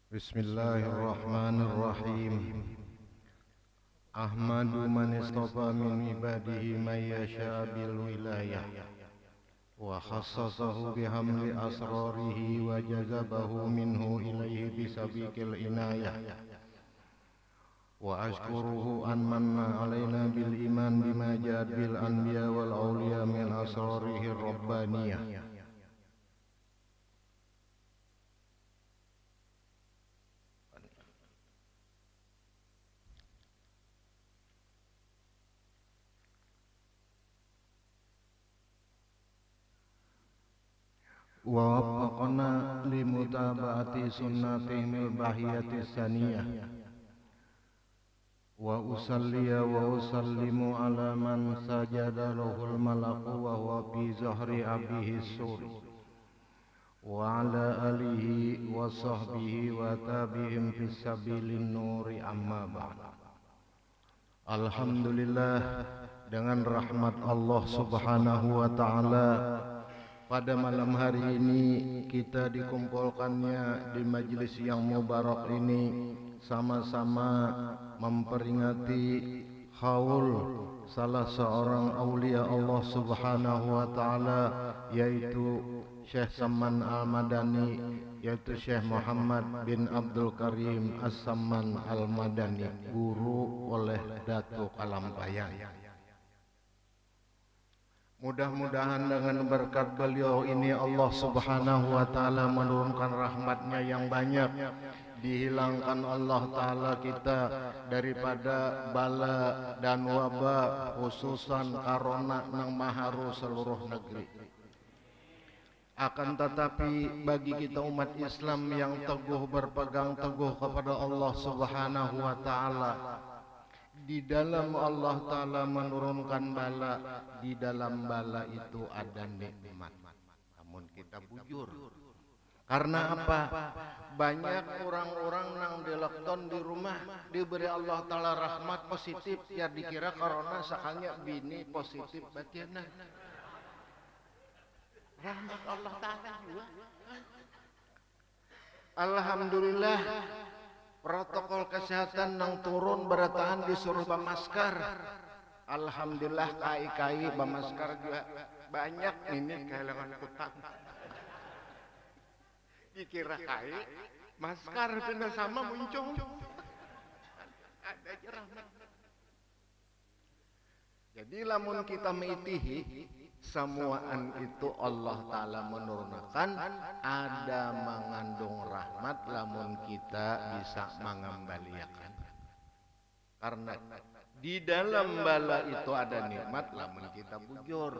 Bismillahirrahmanirrahim. Ahmadu man istafa min ibadihi man yasha bil wilayah wa khassasahu bihamli asrarihi wa jazabahu minhu ilaihi bisabiqil inayah wa ashkuruhu an manna alaina bil iman bima ja'at bil anbiya wal awliya min asrarihi rabbaniyah. Wa waffaqna li mutaba'ati sunnatihil bahiyati saniyah wa usalliya wa usallimu ala man sajada lahul malaku wa huwa fi zahri abihi suri wa ala alihi wa sahbihi wa tabi'im fi sabilin nuri amma ba'd. Alhamdulillah, dengan rahmat Allah subhanahu wa ta'ala, pada malam hari ini kita dikumpulkannya di majelis yang mubarak ini sama-sama memperingati haul salah seorang aulia Allah subhanahu wa ta'ala, yaitu Syekh Samman Al-Madani, yaitu Syekh Muhammad bin Abdul Karim As-Samman Al-Madani, guru oleh Datuk Kalampayan. Mudah-mudahan dengan berkat beliau ini Allah subhanahu wa ta'ala menurunkan rahmatnya yang banyak, dihilangkan Allah ta'ala kita daripada bala dan wabah, khususan corona nang maharu seluruh negeri. Akan tetapi bagi kita umat Islam yang teguh berpegang teguh kepada Allah subhanahu wa ta'ala, di dalam Allah Ta'ala menurunkan bala, di dalam bala itu ada nikmat. Namun kita bujur. Karena apa? Banyak orang-orang yang di lockdown di rumah, diberi Allah Ta'ala rahmat positif, ya dikira corona sakanya bini positif batina. Rahmat Allah Ta'ala juga. Alhamdulillah, protokol kesehatan nang turun bertahan disuruh bamaskar. Alhamdulillah, kai-kai bamaskar juga banyak ini kehilangan hutang. Dikira kai, maskar kena sama muncul. Ada aja rahmat. Jadi lamun kita meitihi semuaan itu Allah Ta'ala menurunkan, ada mengandung rahmat lamun kita bisa mengembalikan. Karena di dalam bala itu ada nikmat lamun kita bujur.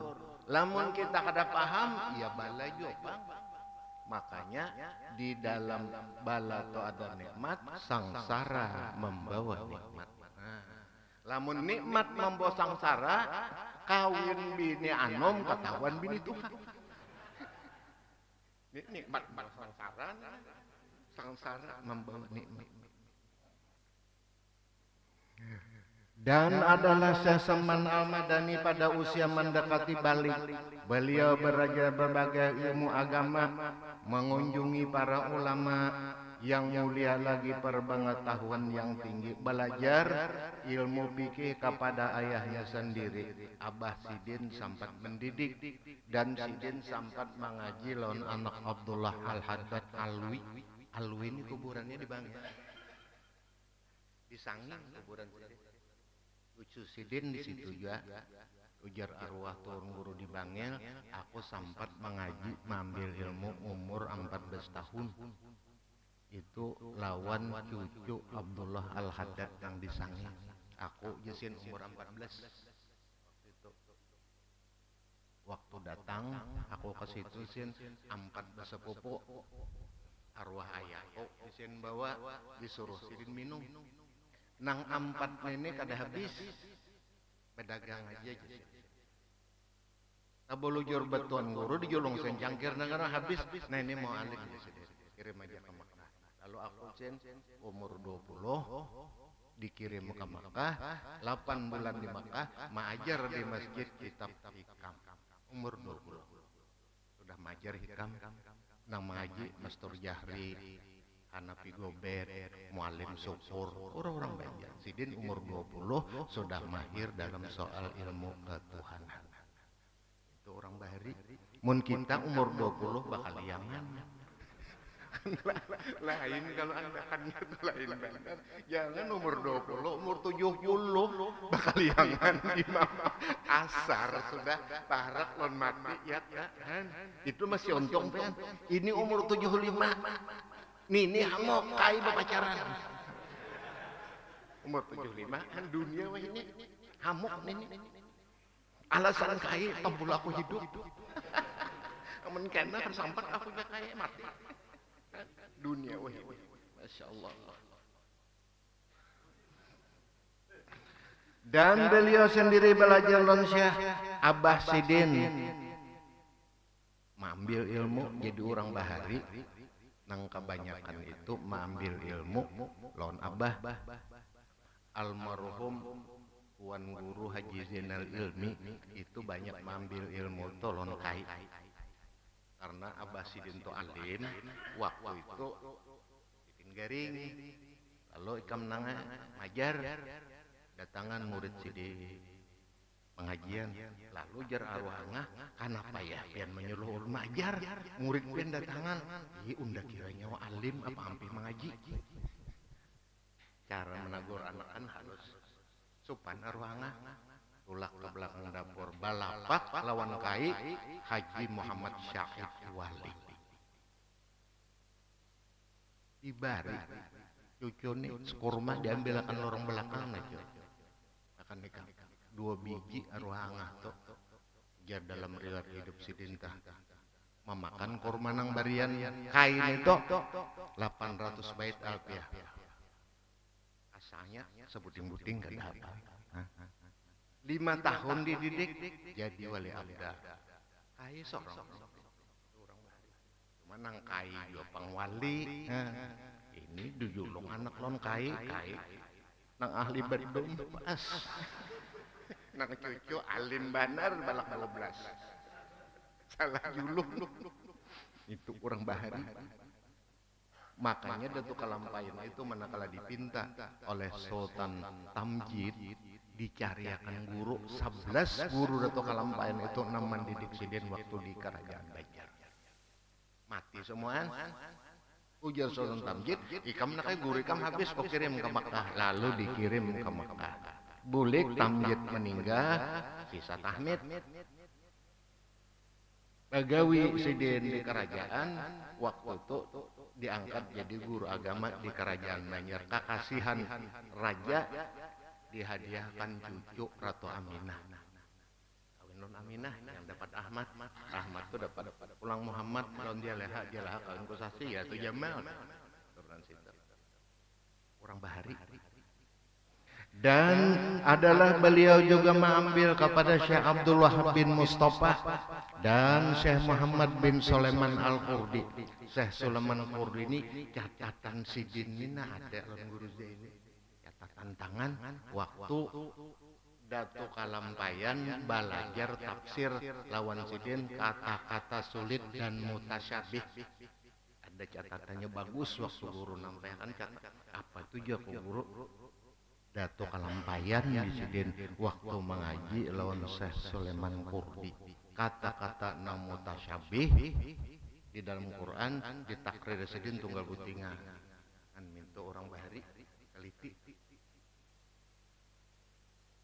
Lamun kita kada paham, ya bala juga. Makanya di dalam bala itu ada nikmat, sangsara membawa nikmat. Lamun nikmat membawa sangsara, kawin bini anom ketahuan bini tukang. Nikmat sangsara, sangsara membawa nikmat. Dan adalah Syekh Samman Al-Madani pada usia mendekati balik. Beliau belajar berbagai ilmu agama, mengunjungi para ulama yang mulia lagi, perpengetahuan yang tinggi, belajar ilmu fikih kepada ayahnya sendiri. Abah Sidin sempat mendidik, dan Sidin sempat mengaji lawan anak Abdullah Al-Haddad Alwi. Alwi ini kuburannya di Bangil, di Sangin kuburan Sidin. Cucu Sidin di situ juga. Ujar arwah turun guru di Bangil, aku sempat mengaji mengambil ilmu umur 14 tahun. Itu lawan cucu Abdullah Al-Haddad yang disangin. Aku jesin umur 14 waktu datang, aku ke situ sin 14 sepupu arwah ayahku jesin bawa, disuruh Sidin minum. Nang 4 ini kada habis, pedagang aja jesin. Tabulujur betuan guru dijulung sencangkir negara habis. Nah ini mau alih kirim aja ke Makkah. Lalu aku sen umur 20 dikirim ke Makkah, 8 bulan di Makkah, mengajar di masjid kitab hikam. Umur 20 sudah mengajar hikam, nang mengaji Mastur Jahri, Hanafi Gobet, Mualim Syukur, orang-orang banyak. Sidin umur 20 sudah mahir dalam soal ilmu ketuhanan. Itu orang bahari. Mun kita umur 20 bakal liangan. Lain kalau anda kan lain benar. Jangan umur 20, umur 70 bakal liangan imam asar sudah tarak lon mati ya kan. Itu masih untung kan. Ini umur 75. Nini hamok kai pacaran. Umur 75 kan dunia wah ini hamok nini. Alasan kai tombol aku hidup. Amun kena kan sampai aku nya kai mati. Dunia wah ini. Masya Allah. Dan beliau sendiri belajar lon Syekh Abah Sidin. Mengambil ilmu jadi orang bahari. Nang kebanyakan itu mengambil ilmu lawan Abah almarhum Tuan Guru Haji Zainal Ilmi itu banyak mengambil ilmu tolon kai karena Abah Sidin to alim waktu itu bikin garing lalu ikam nanga ngajar datangan murid Sidin pengajian lalu jar arwahna kenapa ya pian menyuruh ulun ajar murid pian datangan unda kiranya wa alim apa ampi mengaji cara menegur anak-anak halus supan arwahna tulak ke belakang dapur balapak lawan kai Haji Muhammad Syahid Wali dibari cucu nih kurma diambil akan lorong belakang aja akan nikah 2 biji arwahangah tuh jar dalam riwayat hidup Sidin tah memakan kurma nang barian kain itu 800 bait alfiah asalnya sebuting-buting gak ada 5 tahun dididik jadi wali abda kai sorong cuma nang kai jopang wali ini dujulung anak lon kai nang ahli bedung pas nang cucu alim banar balak 12 salah julung itu kurang bahari makanya Datuk Kalampayan itu manakala dipinta oleh Sultan Tamjid dicariakan guru 11 guru Datuk Kalampayan itu naman didik Sidin waktu di Kerajaan Banjar mati semua ujar Sultan Tamjid ikam nakai guru ikam habis kok kirim ke Makkah lalu dikirim ke Makkah bulik Tamjid meninggal sisa Tahmid Bagawi Sidin di kerajaan waktu itu diangkat jadi guru agama di Kerajaan Banjar kekasihan raja dihadiahkan cucu Ratu Aminah kawin non Aminah yang dapat Ahmad itu dapat pulang Muhammad lawan dia leha kawin kusasi ya itu Jamal turunan situ orang bahari dan adalah beliau juga mengambil kepada Syekh Abdul Wahab bin Mustafa dan Syekh Muhammad bin Sulaiman Al-Qurdi. Syekh Sulaiman Al-Qurdi ini catatan Sidin ini ada dalam guru ini catatan tangan waktu Datuk Kalampayan belajar tafsir lawan Sidin kata-kata sulit dan mutasyabih ada catatannya bagus waktu guru nampaikan catat apa itu juga guru Datuk Kalampayan di Sidin waktu mengaji lawan Syekh Sulaiman Qurdi kata-kata nang mutasyabih di dalam Quran ditakrir Sidin tunggal butingan kan minta orang bahari teliti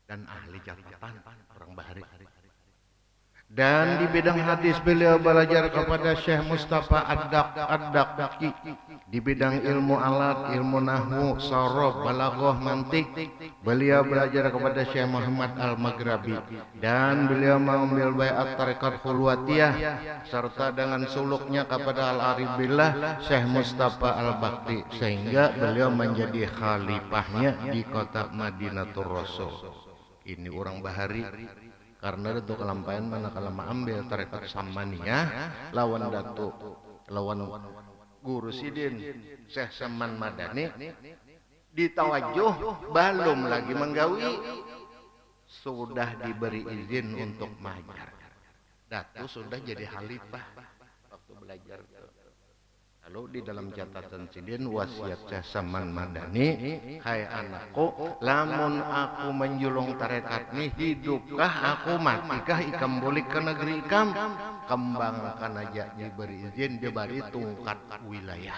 dan ahli catatan orang bahari dan di bidang hadis beliau belajar kepada Syekh Mustafa Ad-Daqi di bidang ilmu alat, ilmu nahwu, sorof, balaghah, mantik beliau belajar kepada Syekh Muhammad Al-Maghrabi dan beliau mengambil baiat tarekat Khulwatiyah serta dengan suluknya kepada Al-Arif Billah Syekh Mustafa Al-Bakti sehingga beliau menjadi khalifahnya di kota Madinatul Rasul. Ini orang bahari karena Datuk Kalampayan manakala mengambil tarekat Samaniyah lawan Datuk lawan Guru Sidin Syekh Saman Madani ditawajuh belum lagi menggawi sudah diberi izin untuk mengajar Datuk sudah jadi khalifah waktu belajar Lalu di dalam catatan sidin wasiat Syekh Saman Madani, hai anakku, lamun aku menjulung tarekat nih, hidupkah aku matikah ikam balik ke negeri ikam, kembangkan aja diberi izin diberi tungkat wilayah.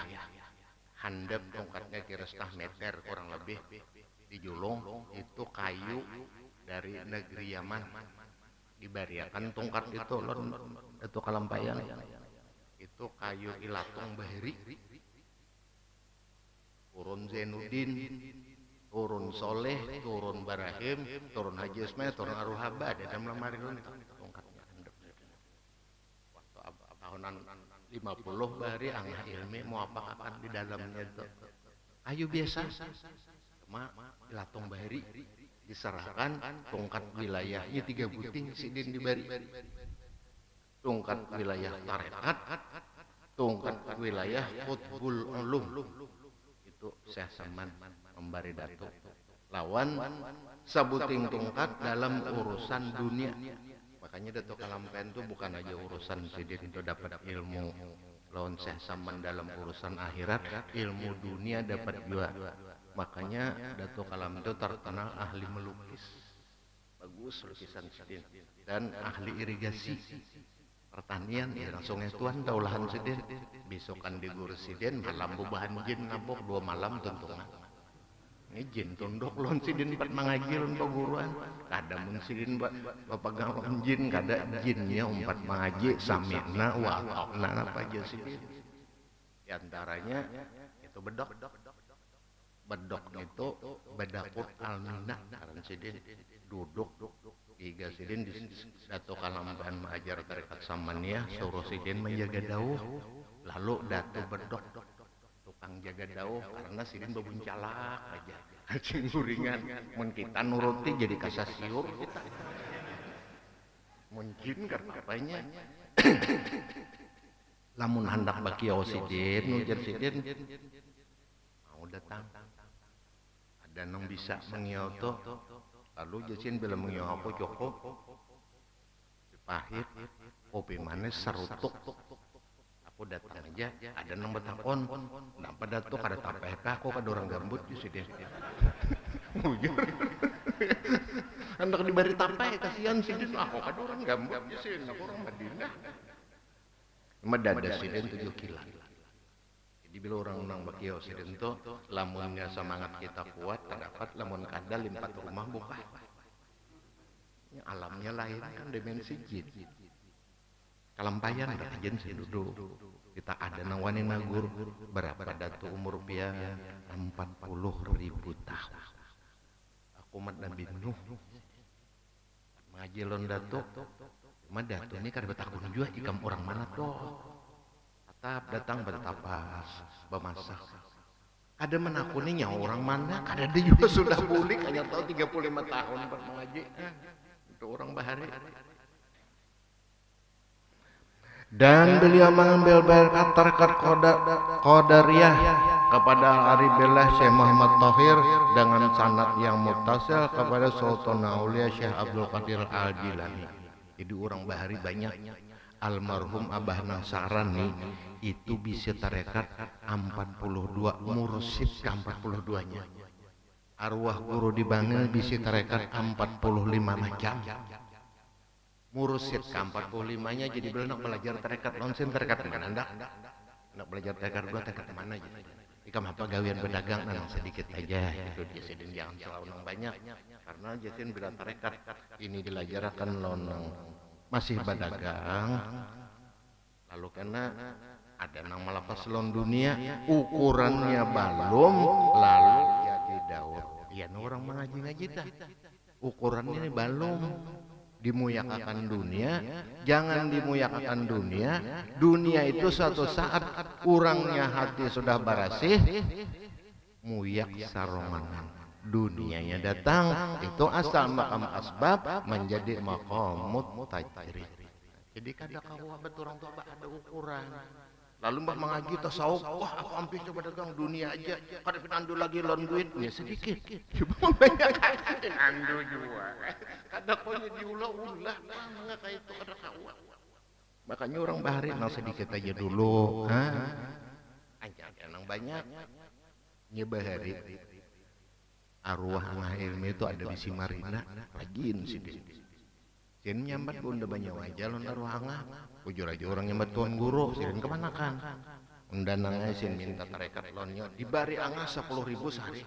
Handap tungkatnya kira setengah meter kurang lebih dijulung, itu kayu dari negeri Yaman. Dibariakan tungkat itu lon itu kalampayan. Itu kayu ilatung bahiri, turun Zainuddin, turun Soleh, turun Barahim, turun Haji Ismail, turun Aruhaba, ada dalam lemari tongkatnya. Waktu tahunan 50 bahari angah ilmi mau apa akan di dalamnya itu kayu biasa, cuma ilatung bahiri diserahkan tongkat wilayahnya 3 buting sidin dibari. Tungkat wilayah tarekat, tungkat wilayah Qutbul Ulum, itu Syekh Saman memberi datuk lawan sabuting tungkat dalam urusan dunia. Makanya datuk Kalampen itu bukan aja urusan sidin itu dapat ilmu, lawan Syekh Saman dalam urusan akhirat, ilmu dunia dapat juga. Makanya datuk Kalam itu terkenal ahli melukis, bagus lukisan sidin, dan ahli irigasi pertanian ya langsung tuan daulahan sidin besokan di guru sidin malam bubahan jin ngabok 2 malam tuntungan ini jin tunduk lon sidin 4 mengaji lon paguruan kada mun sidin bapak gawam jin kada jinnya 4 mengaji samina waqna apa aja sidin diantaranya itu bedok itu bedakut almina karena sidin duduk tiga sidin di Dato Kalamban mengajar tarekat Samaniyah, suruh sidin menjaga dauh, lalu Dato bedok tukang jaga dauh karena sidin bebuncalak aja cing guringan mun kita nuruti jadi kasasiur kita mungkin karena apanya lamun hendak bakiau sidin nujar sidin mau datang ada nang bisa mengiau tuh. Lalu jasin bila mengiau apa cukup pahit kopi manis serutuk aku datang aja ada nang betakon kenapa datuk ada tapeka kok ada orang gambut di sini mujur hendak diberi tape kasihan sidin aku ada orang gambut di sini aku orang Madinah medada sidin 7 kilan. Jadi bila orang nang bakio sidin tuh lamunnya semangat kita kuat terdapat lamun kada 4 rumah buka. Ya, alamnya lain kan dimensi jin. Kalampayan dah jin sih duduk. Kita ada nang wani nagur berapa datu umur pia 40.000 tahun. Aku mat Nabi Nuh. Mengaji lon datu. Cuma datu ini kada betakun juga ikam orang mana tuh. Datang bertapas, bermasak. Ada menakuninya orang mana? Ada dia juga sudah bulik, hanya tahu 35 tahun mengaji. Itu orang bahari. Dan beliau mengambil berkat tarekat Qadariyah kepada Aribillah Syekh Muhammad Tahir dengan sanad yang muttasil kepada Sultan Aulia Syekh Abdul Qadir Al-Jilani. Jadi orang bahari banyak. Almarhum Abah Nasaran nih itu bisa tarekat 42 mursid ke 42-nya. Arwah guru dibangun bisa tarekat 45 macam. Mursid ke 45-nya jadi belum nak belajar tarekat nonsen tarekat mana anda? Nak belajar tarekat gua tarekat mana aja. Ikam apa gawian pedagang nang sedikit aja itu dia sidin jangan selalu nang banyak karena jasin bila tarekat ini dilajarkan lonang masih berdagang lalu karena ada nang melapas lon dunia ukurannya belum lalu jadi daur ya orang mengaji-ngaji dah ukurannya belum dimuyakakan dunia jangan dimuyakakan dunia itu suatu saat kurangnya hati sudah barasih muyak sarongan dunianya datang itu asal makam asbab menjadi maqamut tajrid. Jadi kada kawa betul orang tua ada ukuran. Lalu mbak mengaji tasawuf, wah aku hampir coba dagang dunia aja. Kada pinandu lagi lon duitnya sedikit. Coba banyak pinandu juga. Kada konya diulah-ulah enggak kayak itu kada kawa. Makanya orang bahari nang sedikit aja dulu, nang banyak nyebahari arwah angah ilmi itu ada di Simarina rajin sih dia. Sin nyambat bunda banyak aja lon arwah angah. Ujur aja orang nyambat tuan guru, sin kemana kan? Undanangnya sin minta tarekat lonnya dibari angah 10.000 sehari.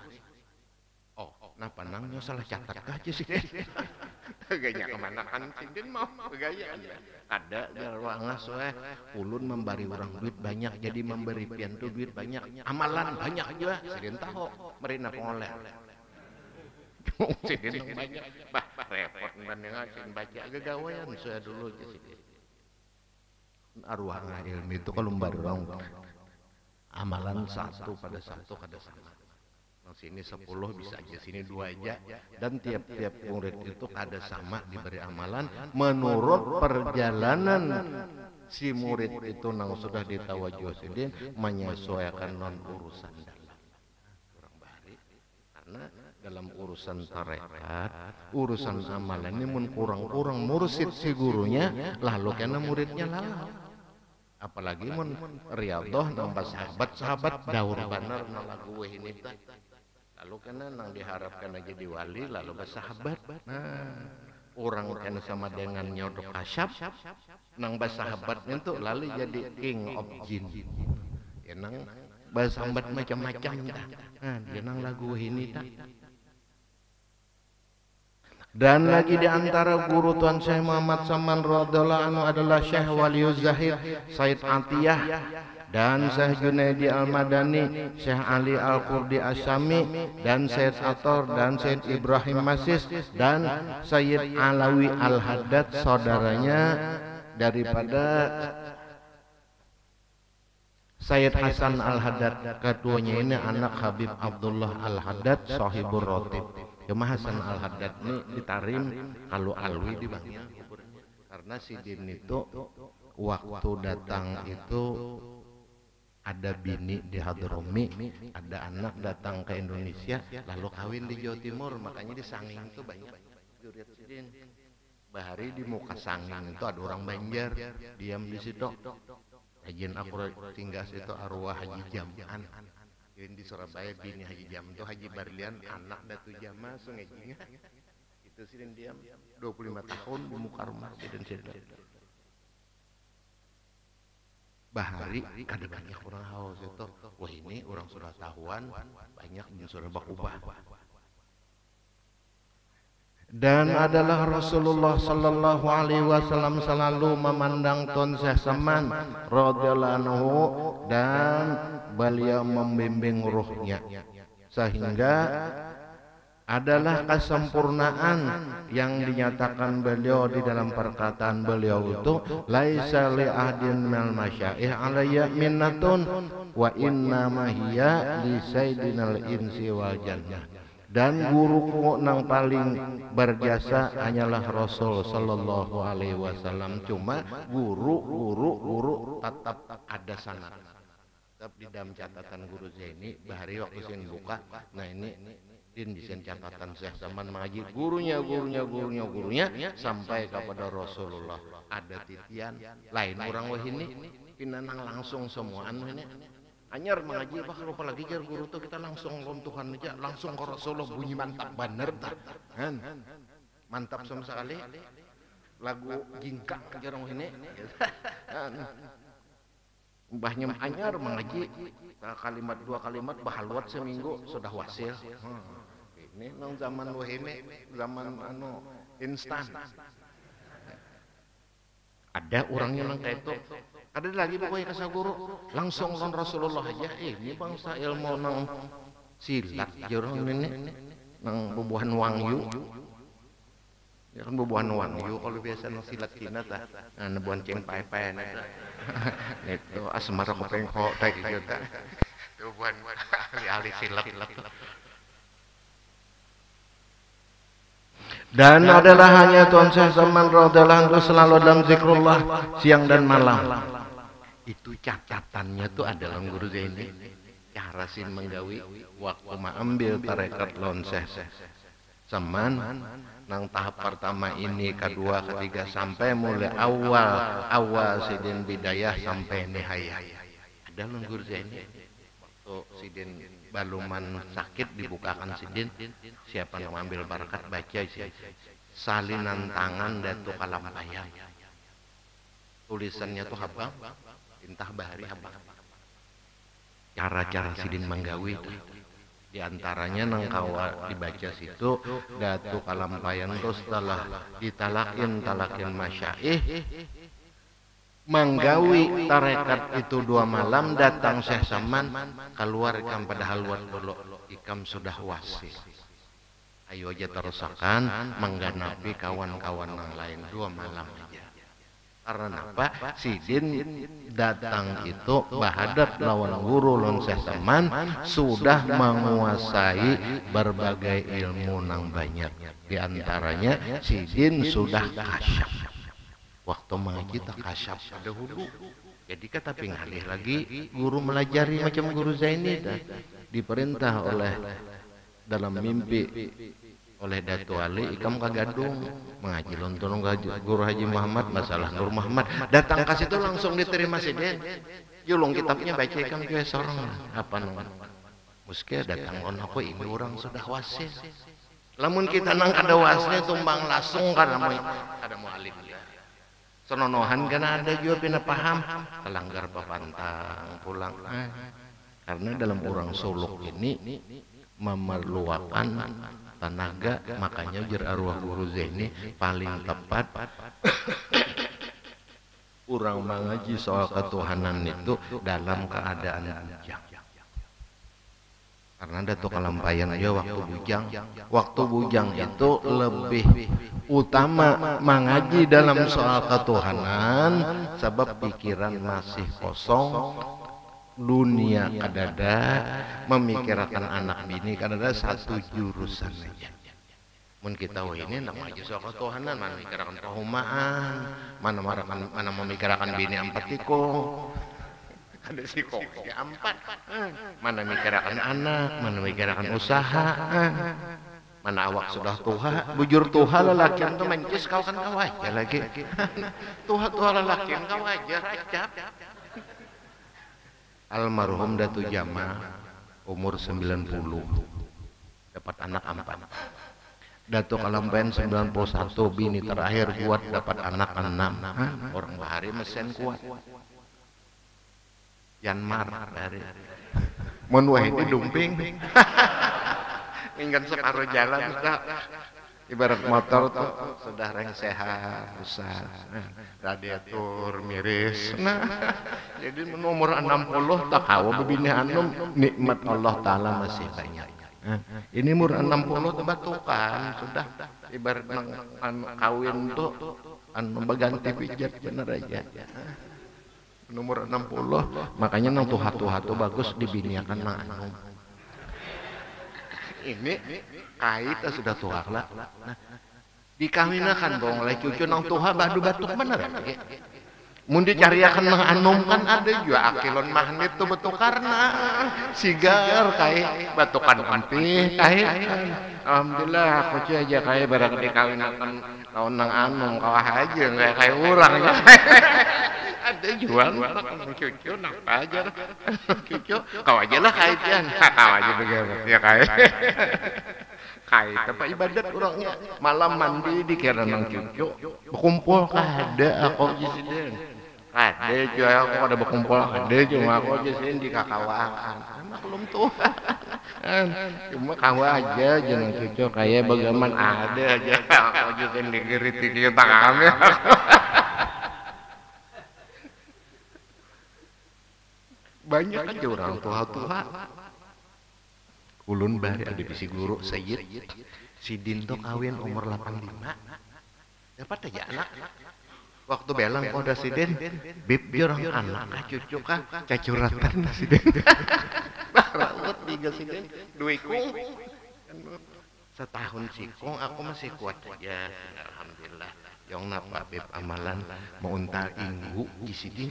Oh, nah panangnya salah catat aja sih. Gaya kemana kan sin mau gaya aja. Ada di arwah angah soalnya ulun memberi orang duit banyak jadi memberi pian tuh duit banyak. Amalan banyak aja, sin tahu merina pengoleh. Sidin banyak, bah repot banding asin baca gagawayan saya dulu aja sidin. Arwah ilmu itu kalau bareng amalan satu pada satu kada sama. Nah, sini 10 bisa aja, sini 2 aja, dan tiap-tiap murid itu kada sama diberi amalan menurut perjalanan si murid itu nang sudah ditawajuh sidin menyesuaikan non urusan dalam. Kurang bari karena dalam urusan tarekat, urusan amalan ini mun kurang-kurang mursid si gurunya, lalu kena muridnya lalu. Apalagi mun riyadhah nambah sahabat-sahabat daur banar na lagu ini teh. Lalu kena nang diharapkan aja jadi wali lalu bersahabat. Nah, orang kena sama dengan nyodok asyap, nang bersahabatnya tuh lalu jadi king of jin. Ya nang bersahabat macam-macam dah. Nah, dia nang lagu ini dah. Dan lagi di antara guru Tuan Syekh Muhammad Saman radhiyallahu anhu adalah Syekh Waliuz Zahid Said Atiyah dan Syekh Junaidi Al-Madani, Syekh Ali Al-Qurdi Asyami dan Syed Ator dan Syed Ibrahim Masis dan Syed Alawi Al-Haddad saudaranya daripada Syed Hasan Al-Haddad. Keduanya ini anak Habib Abdullah Al-Haddad sahibur rotib. Cuma Hasan Al-Haddad ini ditarim kalau alwi di bangnya karena si Din itu waktu datang itu ada bini di Hadromi, ada anak datang ke Indonesia lalu kawin di Jawa Timur, makanya di Sanging itu banyak juriat si Din. Bahari di muka Sanging itu ada orang Banjar diam di situ. Hajian aku tinggal situ arwah Haji Jaman di Surabaya, bini Haji Jam itu Haji Barlian, anak Datu Jama Sungai Jinga. Itu sih diam 25 tahun di muka rumah dan situ. Bahari kada banyak orang haus itu. Wah ini orang sudah tahuan banyak dan sudah bakubah. Dan adalah Rasulullah sallallahu alaihi wasallam selalu memandang Tuan Syekh Saman radhiyallahu anhu dan beliau membimbing ruhnya sehingga adalah kesempurnaan yang dinyatakan beliau di dalam perkataan beliau itu laisa li ahdin minal masyaikh alayya minnatun wa inna ma hiya li sayyidinal insi wal jannah. Dan guruku nang paling berjasa hanyalah Rasul sallallahu alaihi wasallam. Cuma guru tetap ada sanad. Tetap di dalam catatan guru Zaini bahari waktu sin buka. Nah ini din di catatan Syekh Saman mengaji gurunya sampai kepada Rasulullah. Ada titian lain orang wah ini pinanang langsung semuaan ini. Anyar mengaji bah lupa lagi jar guru tuh kita langsung lontuhan aja langsung ke Rasulullah bunyi mantap bener kan mantap sama sekali lagu jingkang jarang ini mbahnya anyar mengaji kalimat 2 kalimat bahaluat seminggu sudah wasil. Ini nang zaman wahini zaman anu instan ada orangnya nang kayak itu. Ada lagi pokoknya kasih guru langsung lon Rasulullah aja. Ini bangsa ilmu nang silat jorong ini nang bubuhan wangyu. Ya kan bubuhan wangyu kalau biasa nang silat Cina tah. Nah bubuhan ceng pai-pai itu asmara kopengko teh gitu tah. Bubuhan ahli silat. Dan adalah hanya Tuan Syekh Saman radhiyallahu anhu selalu dalam zikrullah siang dan malam. Itu catatannya tuh adalah guru Zaini. Cara sin menggawi waktu mengambil tarekat lawan Syekh Saman nang tahap pertama ini, kedua, ketiga sampai mulai awal sidin bidayah sampai nihayah. Ada guru Zaini. Waktu waktu sidin baluman sakit dibukakan sidin, siapa yang ambil barakat baca sih salinan tangan Datuk Kalampayan. Tulisannya tuh habang, intah bahari habang. Cara-cara sidin manggawi itu. Di antaranya nang kawa dibaca situ Datuk Kalampayan tuh setelah ditalakin masyaih manggawi tarekat itu 2 malam datang Syekh Saman keluar ikam pada haluan dulu ikam sudah wasis ayo aja terusakan mengganapi kawan-kawan yang lain 2 malam aja karena apa sidin datang itu bahadap lawan guru lawan Syekh Saman sudah menguasai berbagai ilmu nang banyak di antaranya sidin sudah kasyaf waktu mengaji tak kasyaf pada hulu jadi kata pingalih lagi guru melajari macam guru Zaini dan diperintah oleh dalam mimpi oleh Datu Ali ikam kagadung mengaji lontong guru Haji Muhammad masalah Nur Muhammad datang ke situ langsung diterima sidin julung kitabnya baca ikam juga sorong apa namanya muski datang on aku ini orang sudah wasis lamun kita nang kada wasnya tumbang langsung karena mau alim senonohan karena ada juga pina paham kelanggar papantang pulang karena dalam orang suluk ini memerlukan tenaga makanya jar arwah guru Zaini paling tepat orang mengaji soal ketuhanan itu dalam keadaan bujang karena Datuk Kalampayan aja waktu bujang itu lebih utama mengaji dalam soal ketuhanan sebab pikiran masih kosong dunia kadada memikirkan anak bini kadada satu jurusan aja mun kita ini nak mengaji soal ketuhanan mana memikirkan perumahan mana memikirkan bini ampatiko ada si kopi 4 mana mikirkan anak mana mikirkan usaha mana awak sudah tuha bujur tuha lelaki itu mencis kau kan kau aja lagi tuha lelaki kau aja racap almarhum Datu Jama umur 90 dapat anak 4 Datuk Kalampayan 91 bini terakhir kuat dapat anak 6 orang bahari mesin kuat Yanmar dari mun wahidi dumping ingin separuh jalan ibarat motor tuh sudah reng sehat besar radiator miris jadi umur 60 tak hawa bebini anum nikmat Allah Ta'ala masih banyak ini umur 60 tuh batukan sudah ibarat kawin tuh berganti pijat bener aja nomor 60 makanya nang tuha tuh bagus dibiniakan nang anu ini kait sudah tua lah nah, dikawinakan dong oleh cucu nang tuha badu batuk bener mun dicariakan nang anum kan ada juga akilon magnet tuh betul karena sigar kai batukan ampih kai alhamdulillah aku aja kai barang dikawinakan tahun nang anum kawah aja nggak kayak orang ya ada jual cucu napa aja cucu kau aja lah kaitnya kau aja begitu ya kait apa ibadat orangnya malam mandi dikira nang cucu berkumpul kada aku jisiden ada juga aku ada berkumpul ada cuma aku jisiden di kakawakan maklum tuh cuma kau aja jangan cucu kayak bagaimana ada aja aku jisiden digeriti kita tangannya banyak aja orang tua ulun bari ada bisi guru Sayyid sidin tuh kawin umur 85 dapat aja anak waktu belang kau udah sidin bib orang anak cucu kah cacuratan sidin rawat tiga sidin duikung setahun sikung aku masih kuat aja alhamdulillah yang napa bib amalan mau unta inggu di sidin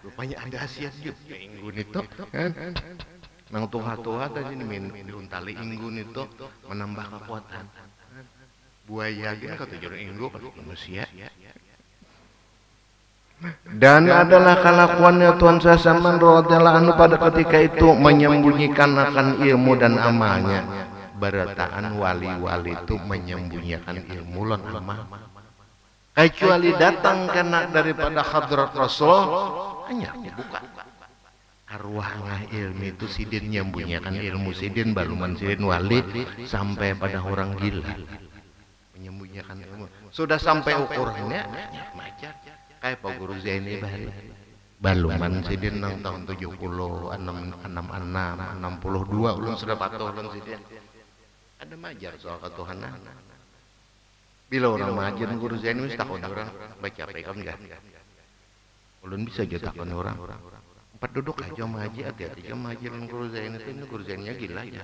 rupanya ada hasiat juga inggun itu nang tuha-tuha tadi diuntali inggun itu menambah kekuatan buaya gitu kata jurang inggun manusia Dan adalah kelakuannya Tuan Sasaman radhiyallahu anhu pada ketika itu menyembunyikan akan ilmu dan amalnya. Berataan wali-wali itu menyembunyikan ilmu dan amal. Kecuali datang kena daripada hadrat Rasul, hanya dibuka. Arwah ngah ilmu itu sidin menyembunyikan ilmu sidin, baluman sidin wali sampai pada orang gila. Menyembunyikan ilmu. Sudah sampai ukurannya, majar. Kayak Pak Guru Zaini bahari baluman sidin nang tahun 70 66 62 ulun sudah patuh ulun sidin ada majar soal ketuhanan bila orang majar Guru Zaini wis takon orang baca apa kan enggak ulun bisa aja takon orang empat duduk aja maji hati-hati aja majar Guru Zaini itu Guru Zaininya gila ya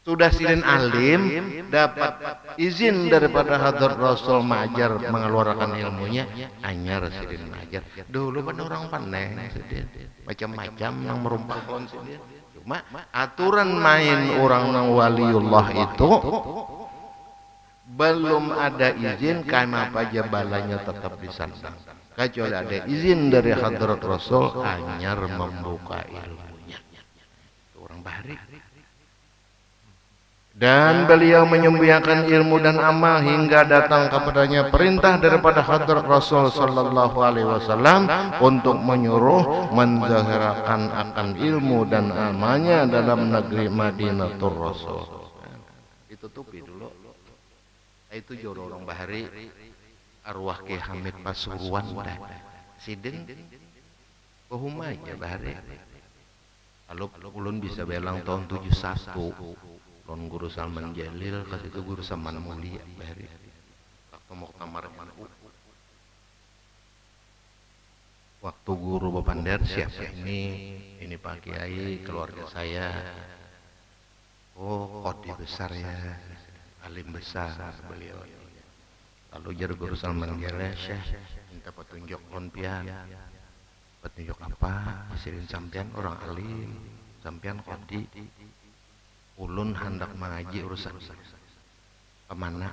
sudah sidin alim dapat izin daripada hadrat Rasul majar mengeluarkan ilmunya anyar sidin majar dulu pada orang pandai sidin macam-macam yang merumpak lon sidin cuma aturan main orang nang waliullah itu belum ada izin kama aja balanya tetap disandang kecuali ada izin dari hadrat Rasul anyar membuka ilmunya orang bahari. Dan beliau menyembunyikan ilmu dan amal hingga datang kepadanya perintah daripada hadrat Rasul sallallahu alaihi wasallam untuk menyuruh menzahirkan akan ilmu dan amalnya dalam negeri Madinatul Rasul. Ditutupi dulu. Itu joro orang bahari arwah Ki Hamid Pasuruan dah. Sidin bahuma aja bahari. Lalu ulun bisa belang tahun 71 Lon Guru Salman Jalil ke situ Guru Saman Mulia bahari waktu muktamar manu waktu guru Bapander siapa ini Pak Kiai keluarga saya oh kodi besar ya alim besar beliau lalu jar Guru Salman Jalil Syekh minta petunjuk konpian petunjuk apa isirin sampean orang alim sampean kodi ulun hendak mengaji urusan kemana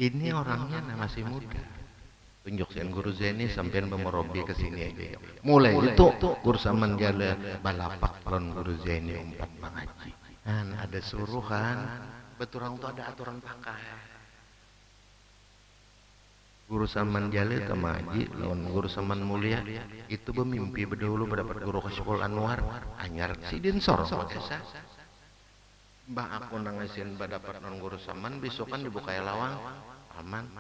ini orangnya masih muda tunjuk sian Guru Zaini sampai memerobi ke sini aja mulai itu Guru Saman Jalil balapak lon Guru Zaini umpat mengaji dan ada suruhan betul orang itu ada aturan pakai Guru Saman Jalil ke mengaji lawan Guru Saman Mulia itu bermimpi berdahulu mendapat Guru Kasyful Anwar anyar sidin sorong Mbak aku nangisin dapat non Guru Saman besok kan dibuka lawang aman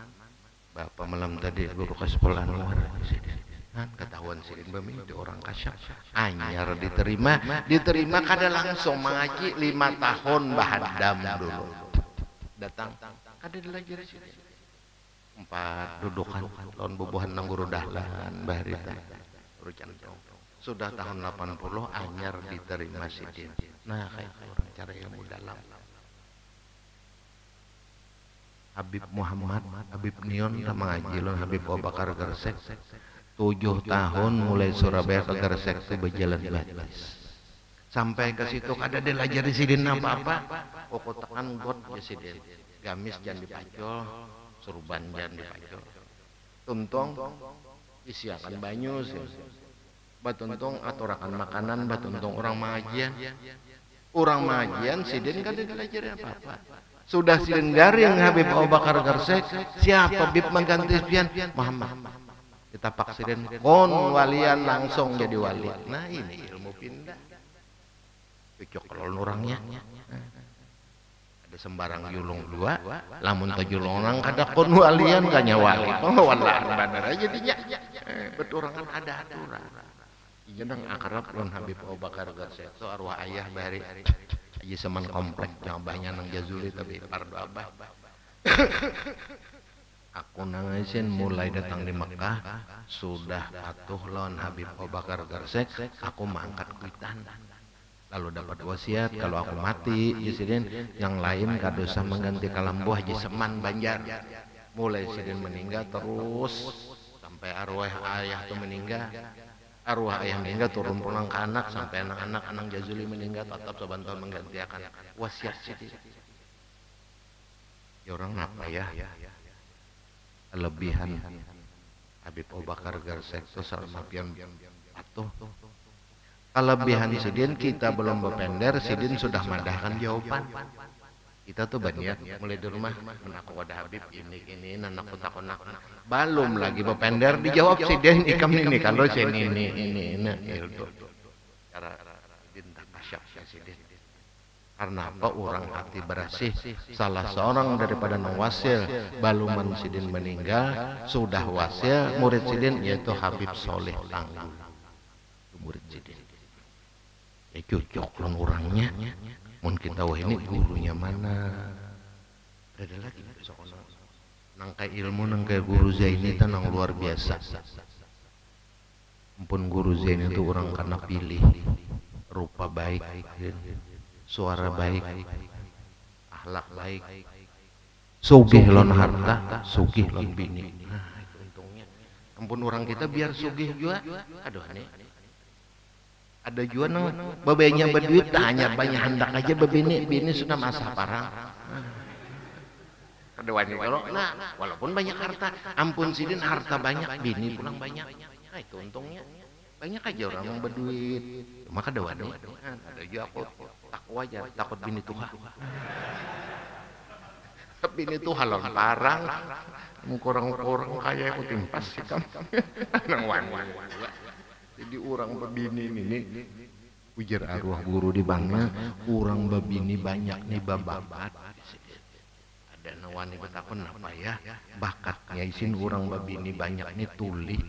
Bapak malam tadi Guru Kasyful Anwar kan ketahuan sidin bami itu orang kasyaf anyar diterima kada langsung mengaji 5 tahun bahadam dulu datang kada belajar sidin 4 dudukan lawan bubuhan nang Guru Dahlan baharita Guru Cantong sudah tahun 80 anyar diterima sidin nah kayak orang cara ilmu dalam Habib Muhammad Habib Nion sama ngaji lon Habib Abu Bakar Gersek 7 tahun mulai Surabaya ke Gersek itu berjalan batis sampai ke situ kada dilajari sidin apa-apa pokok tekan got ya sidin gamis jangan dipacol surban jangan dipacol tuntong isiakan banyu sih batuntong aturakan makanan batuntong orang majian sidin kan dilajari apa-apa sudah sidin garing Habib Abu Bakar Gersek siapa Bib mengganti pian Muhammad kita pak sidin kon walian langsung jadi wali nah ini ilmu pindah cocok kalau orangnya ada sembarang julung dua lamun tajulung orang kada kon walian kanya wali wallahan bener aja dinya betul orang kan ada aturan iya nang akrab lon Habib Abu Bakar Gersek so arwah ayah bari aja seman komplek nyobanya nang Jazuli tapi pardo abah aku nangisin mulai datang di Mekah sudah patuh lon Habib Abu Bakar Gersek aku mangkat kuitan lalu dapat wasiat kalau aku mati Sidin yang lain kadosa mengganti kalambuh Haji Seman Banjar mulai Sidin meninggal terus sampai arwah ayah tuh meninggal arwah ayah meninggal turun pulang ke anak sampai anak-anak anak Jazuli meninggal tetap sebentar menggantikan wasiat Sidin ya orang apa ya kelebihan Habib Abu Bakar Garsek itu sama pian atuh. Kelebihan sidin kita belum berpender, sidin sudah madahkan jawaban. Kita tuh banyak mulai di rumah menaku ada Habib ini anak takon belum lagi berpender dijawab sidin ikam ini kalau sini ini itu cara sidin tak pasyak sidin. Karena apa orang hati bersih, salah seorang daripada wasil baluman sidin meninggal sudah wasil murid sidin yaitu Habib Soleh Tanggul, murid sidin. Ya cocok lah orangnya. Mungkin tahu ini gurunya mana. Ada lagi soalnya. Nangkai ilmu nangkai guru Zaini tanang luar biasa. Ampun guru Zaini itu orang karena pilih rupa baik, suara baik, akhlak baik, sugih lon harta, sugih lon bini. Nah itu untungnya. Ampun orang kita biar sugih juga. Aduh aneh. Ada juga nang babenya berduit hanya banyak hendak aja bebini sudah masa parang. Ada wanita kalau nah walaupun banyak harta, ampun sidin harta banyak bini pulang banyak. Nah itu untungnya banyak aja orang yang berduit. Maka ada wanita, ada juga aku takut aja takut bini tuha. Bini tuh halon parang, kurang kaya aku timpas sih kamu. Nang wanita. Jadi orang babini ini ujar arwah guru di banknya orang babini banyak nih babat ada nawani betakon apa ya bakatnya isin orang babini banyak nih tuli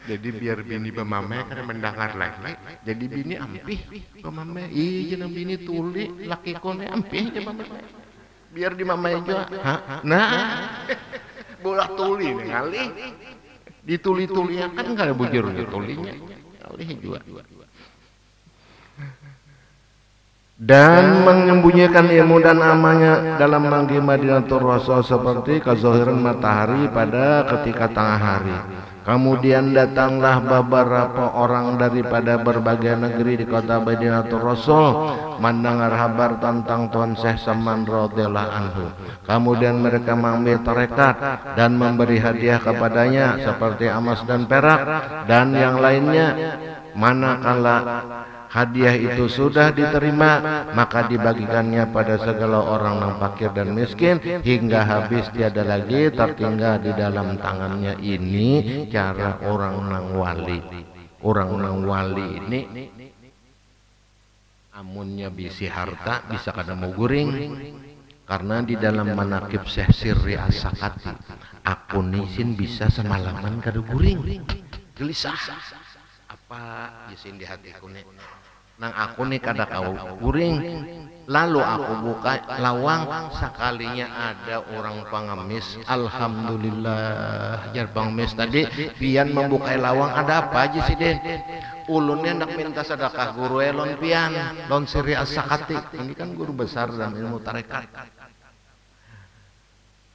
jadi biar bini bamame karena mendengar lagi jadi bini ampih bamame iya jenang bini tuli laki kone ampih aja bamame biar di mama aja nah bola tuli nih kali dituli-tulinya kan nggak ada bujur tulinya kali juga dan menyembunyikan ilmu dan amalnya dalam manggi Madinatul Rasul seperti kezohiran matahari pada ketika tengah hari. Kemudian datanglah beberapa orang daripada berbagai negeri di kota Madinatul Rasul mendengar kabar tentang Tuan Syekh Saman radhiyallahu anhu. Kemudian mereka mengambil tarekat dan memberi hadiah kepadanya seperti emas dan perak dan yang lainnya. Manakala hadiah itu sudah diterima, maka dibagikannya pada segala orang yang fakir dan miskin hingga habis tiada lagi tertinggal di dalam tangannya. Ini cara orang nang wali. Orang nang wali ini amunnya bisi harta bisa kada mau guring. Karena di dalam manakib Syekh Sirri As-Sakati aku nisin bisa semalaman kada guring. Gelisah. Apa isin di hatiku nih nang aku nih kada kau guring lalu aku buka lawang sekalinya ada orang pengemis alhamdulillah jar pengemis tadi pian membuka lawang ada apa aja sih den ulunnya hendak minta sedekah guru elon pian lon Sirri As-Sakati ini kan guru besar dalam ilmu tarekat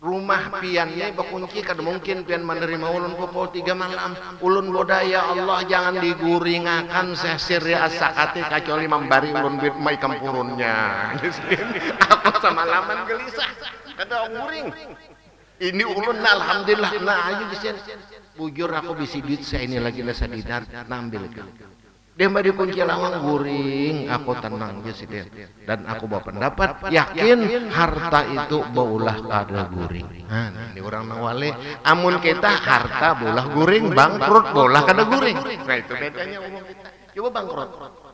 rumah piannya berkunci kada mungkin pian menerima ulun popo 3 malam ulun bodaya Allah jangan diguringakan Syekh Sirri As-Sakati kecuali membari ulun duit mai kampurunnya aku semalaman gelisah kada guring ini ulun alhamdulillah nah ayo disen bujur aku bisi duit saya ini lagi nasa dinar nambil dia mbak dikunci lawang guring aku tenang aja sih dan aku bawa pendapat yakin harta itu baulah kada guring nah ini orang nawale amun kita harta baulah guring bangkrut baulah kada guring nah itu bedanya umum kita coba bangkrut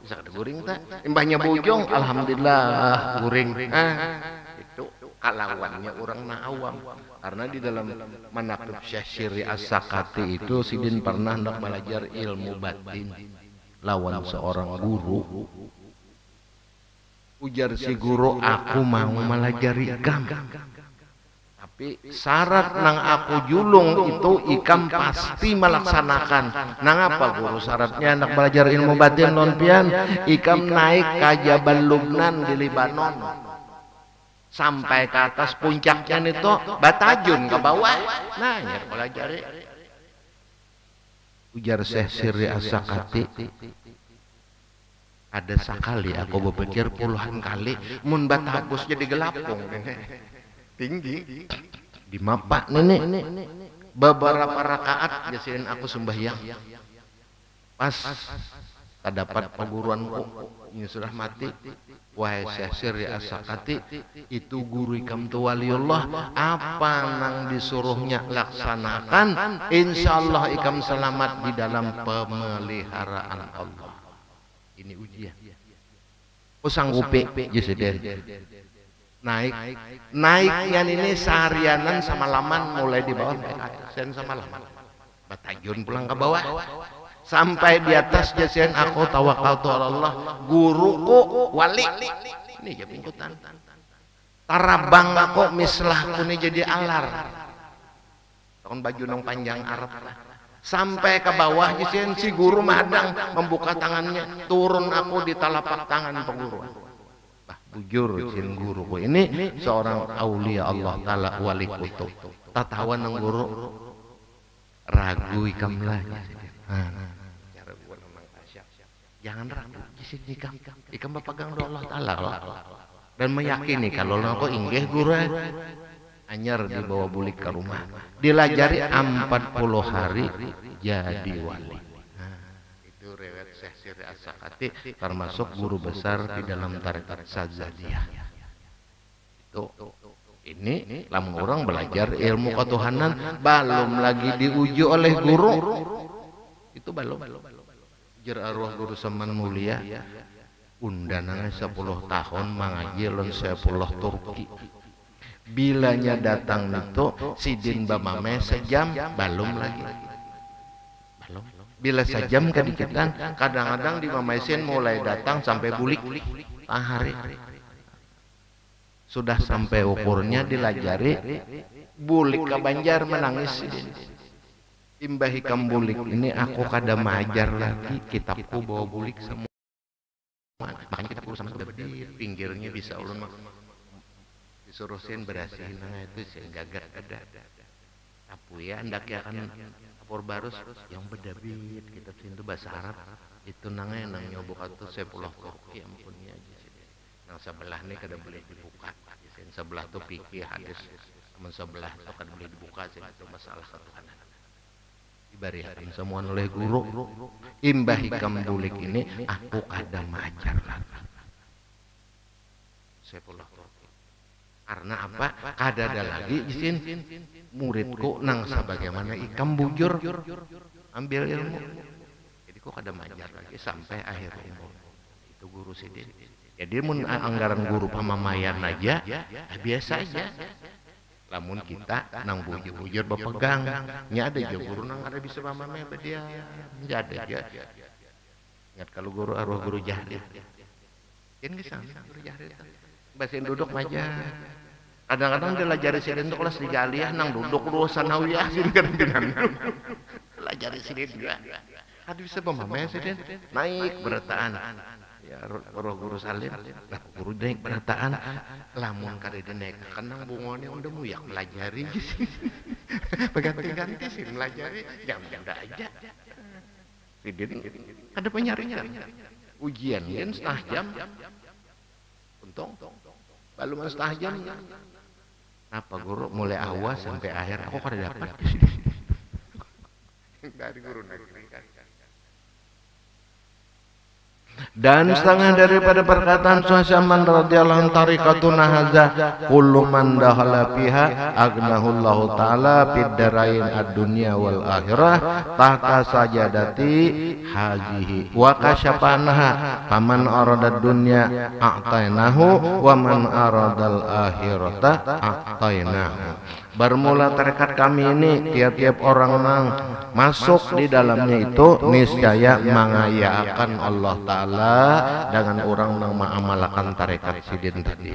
bisa kada guring tak imbahnya bujong alhamdulillah guring itu kalawannya orang na awam karena di dalam manaqib Syekh Sirri As-Sakati itu sidin pernah hendak belajar ilmu batin lawan seorang guru ujar si guru aku mau melajari ikam tapi syarat nang aku julung itu ikam pasti melaksanakan nang apa guru syaratnya nak belajar ilmu batin non pian ikam naik ke Jabal Lubnan di Libanon sampai ke atas puncaknya itu batajun ke bawah nah nyar pelajari ujar Syekh Sirri As-Sakati ada sekali aku berpikir puluhan kali mun batagus jadi gelapung tinggi di mapak nenek beberapa rakaat jasirin aku sembahyang pas terdapat perguruanku ini sudah mati. Wahai Syekh Sirri As-Sakati, itu guru ikam tu waliullah, apa nang disuruhnya laksanakan, insyaallah ikam selamat di dalam pemeliharaan Allah. Ini ujian. Sanggupi jasirin naiknya ini seharianan sama laman, mulai di bawah sen sama laman batayun pulang ke bawah sampai di atas jasian aku tawakaltu Allah, guruku wali ini ya pingkutan tarabang aku mislah ini jadi alar tahun baju nong panjang Arab sampai ke bawah jasian si guru madang membuka tangannya, turun aku di telapak tangan perguruan. Bujur sin guruku ini seorang aulia Allah taala wali kutub tatawan nang guru ragu ikam lagi. Jangan ragu ikam berpegang do Allah taala dan meyakini kalau kau inggih guru anyar dibawa bulik ke rumah dilajari 40 hari jadi wali. Itu riwayat Syekh Sirri As-Sakati, termasuk guru besar di dalam tarekat Sadzaliyah. Itu ini lamun orang belajar ilmu ketuhanan belum lagi diuji oleh guru itu belum jer arwah guru Saman mulia undanannya 10 tahun mengaji lon 10 Turki bilanya datang itu sidin bamame sejam belum lagi bila sejam kedikitan kadang-kadang di mamaisin mulai datang sampai bulik hari sudah sampai ukurnya dilajari bulik ke Banjar menangis imbah hikam bulik ini aku kada majar lagi kitabku bawa bulik semua makanya kita perlu sama pinggirnya bisa ulun disuruhin berasihin itu sehingga gak ada apu ya hendak ya kan apor barus yang berdabit kitab itu bahasa Arab itu nangnya nang nyobok atau 10 Turki ampunnya nang sebelah nih kada boleh dibuka sebelah tuh fikih hadis teman sebelah tuh kada boleh dibuka sih itu masalah ketuhanan dibariakan semua oleh guru imbah hikam bulik ini aku kada majar lagi 10 Turki karena apa kada ada lagi izin muridku nang sebagaimana ikam bujur ambil ilmu jadi kok kada majar lagi sampai akhir umur itu guru sidin jadi mun anggaran guru pamamayan aja biasa aja lamun kita nang bujur berpegang nya ada juga guru nang ada bisa pamamaya dia nya ada aja ingat kalau guru arwah guru Jahrid kan kesana guru Jahrid bahasin duduk aja kadang-kadang dia lajari sidin tuh kelas 3 aliyah nang duduk dulu sanawiyah sin kadang-kadang lajari sidin juga ada bisa pamamaya sidin naik berataan ya roh guru salim nah guru naik berataan lamun kada naik kenang bungone udah muyak melajari berganti-ganti sih melajari jam-jam aja sidin ada penyaringan ujian kan setengah jam untung baru setengah jam apa guru mulai awal sampai akhir aku kada dapat dari guru negeri kan. Dan setengah daripada perkataan Syaman radhiyallahu anhu tariqatuna hadza kullu man dakhala fiha aghnahullahu taala fid darain ad-dunya wal akhirah tahta sajadati hazihi wa kasyafanha faman arada dunya a'tainahu wa man aradal akhirata a'tainahu. Bermula tarekat kami ini tiap-tiap orang nang masuk di dalamnya itu niscaya mengayakan Allah Ta'ala dengan orang nang mengamalkan tarekat sidin tadi.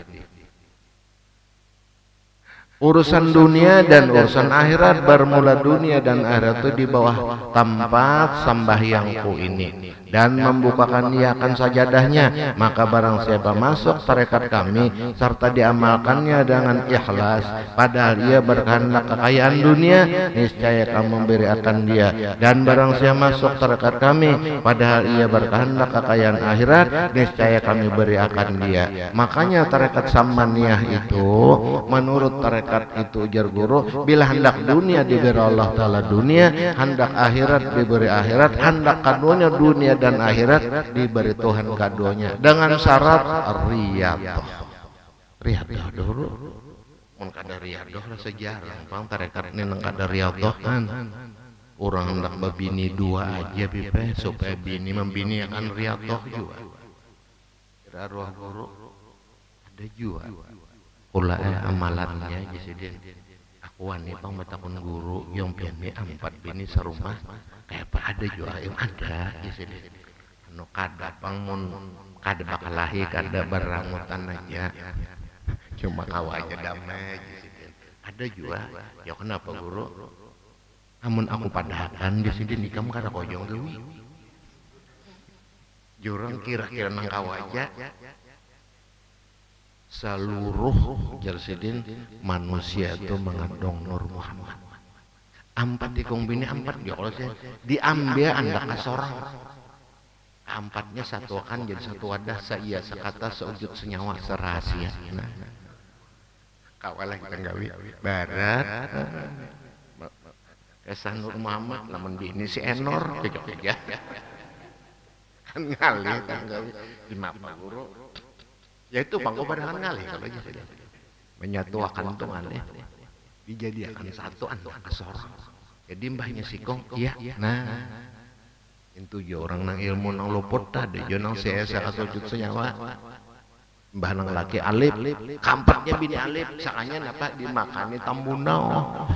Urusan dunia dan urusan akhirat bermula dunia dan akhirat itu di bawah tempat sembahyangku ini dan membukakan ia akan sajadahnya, maka barang siapa masuk tarekat kami serta diamalkannya dengan ikhlas, padahal ia berkehendak kekayaan dunia, niscaya kami memberi akan dia. Dan barang siapa masuk tarekat kami padahal ia berkehendak kekayaan akhirat, niscaya kami beri akan dia. Makanya tarekat Samaniyah itu menurut tarekat itu ujar guru, bila hendak dunia diberi Allah Ta'ala dunia, hendak akhirat diberi akhirat, hendak kadonya dunia dan akhirat diberi Tuhan kadonya, dengan syarat riyadhah. Riyadhah dulu mun kada riyadhah lah sejarah pang tarekat ini nang kada riyadhah kan orang hendak babini dua aja pipe supaya bini membini akan riyadhah juga. Kira ruah guru ada juga pula amalannya jadi aku wani pang matakun guru yang bini empat bini serumah kayak apa ada juga yang ada jadi anu kada pang mun kada bakal lahi kada berangutan aja cuma kawa aja damai jadi ada juga ya kenapa guru amun aku padahakan di sini nikam kada kojong dewi jurang kira-kira nang kawa aja seluruh Jarsidin manusia itu mengandung Nur Muhammad. Empat dikong bini empat ya kalau saya diambil anda kasorang. Empatnya satu akan jadi satu wadah seia sekata seujud senyawa serahasia. Nah, kawalah kita gawi barat. Kesan Nur Muhammad lamun bini si Enor cocok ya. Kan ngali kan gawi di mapa guru. Ya itu bangko badangan ngali kalau aja menyatuakan tuh ngali dijadikan satu anak kasorang jadi mbahnya sikong iya nah itu jo orang nang ilmu nang luput tadi jo nang seesa kasujud senyawa mbah nang laki alif kampatnya bini alif sakanya napa dimakani tambunau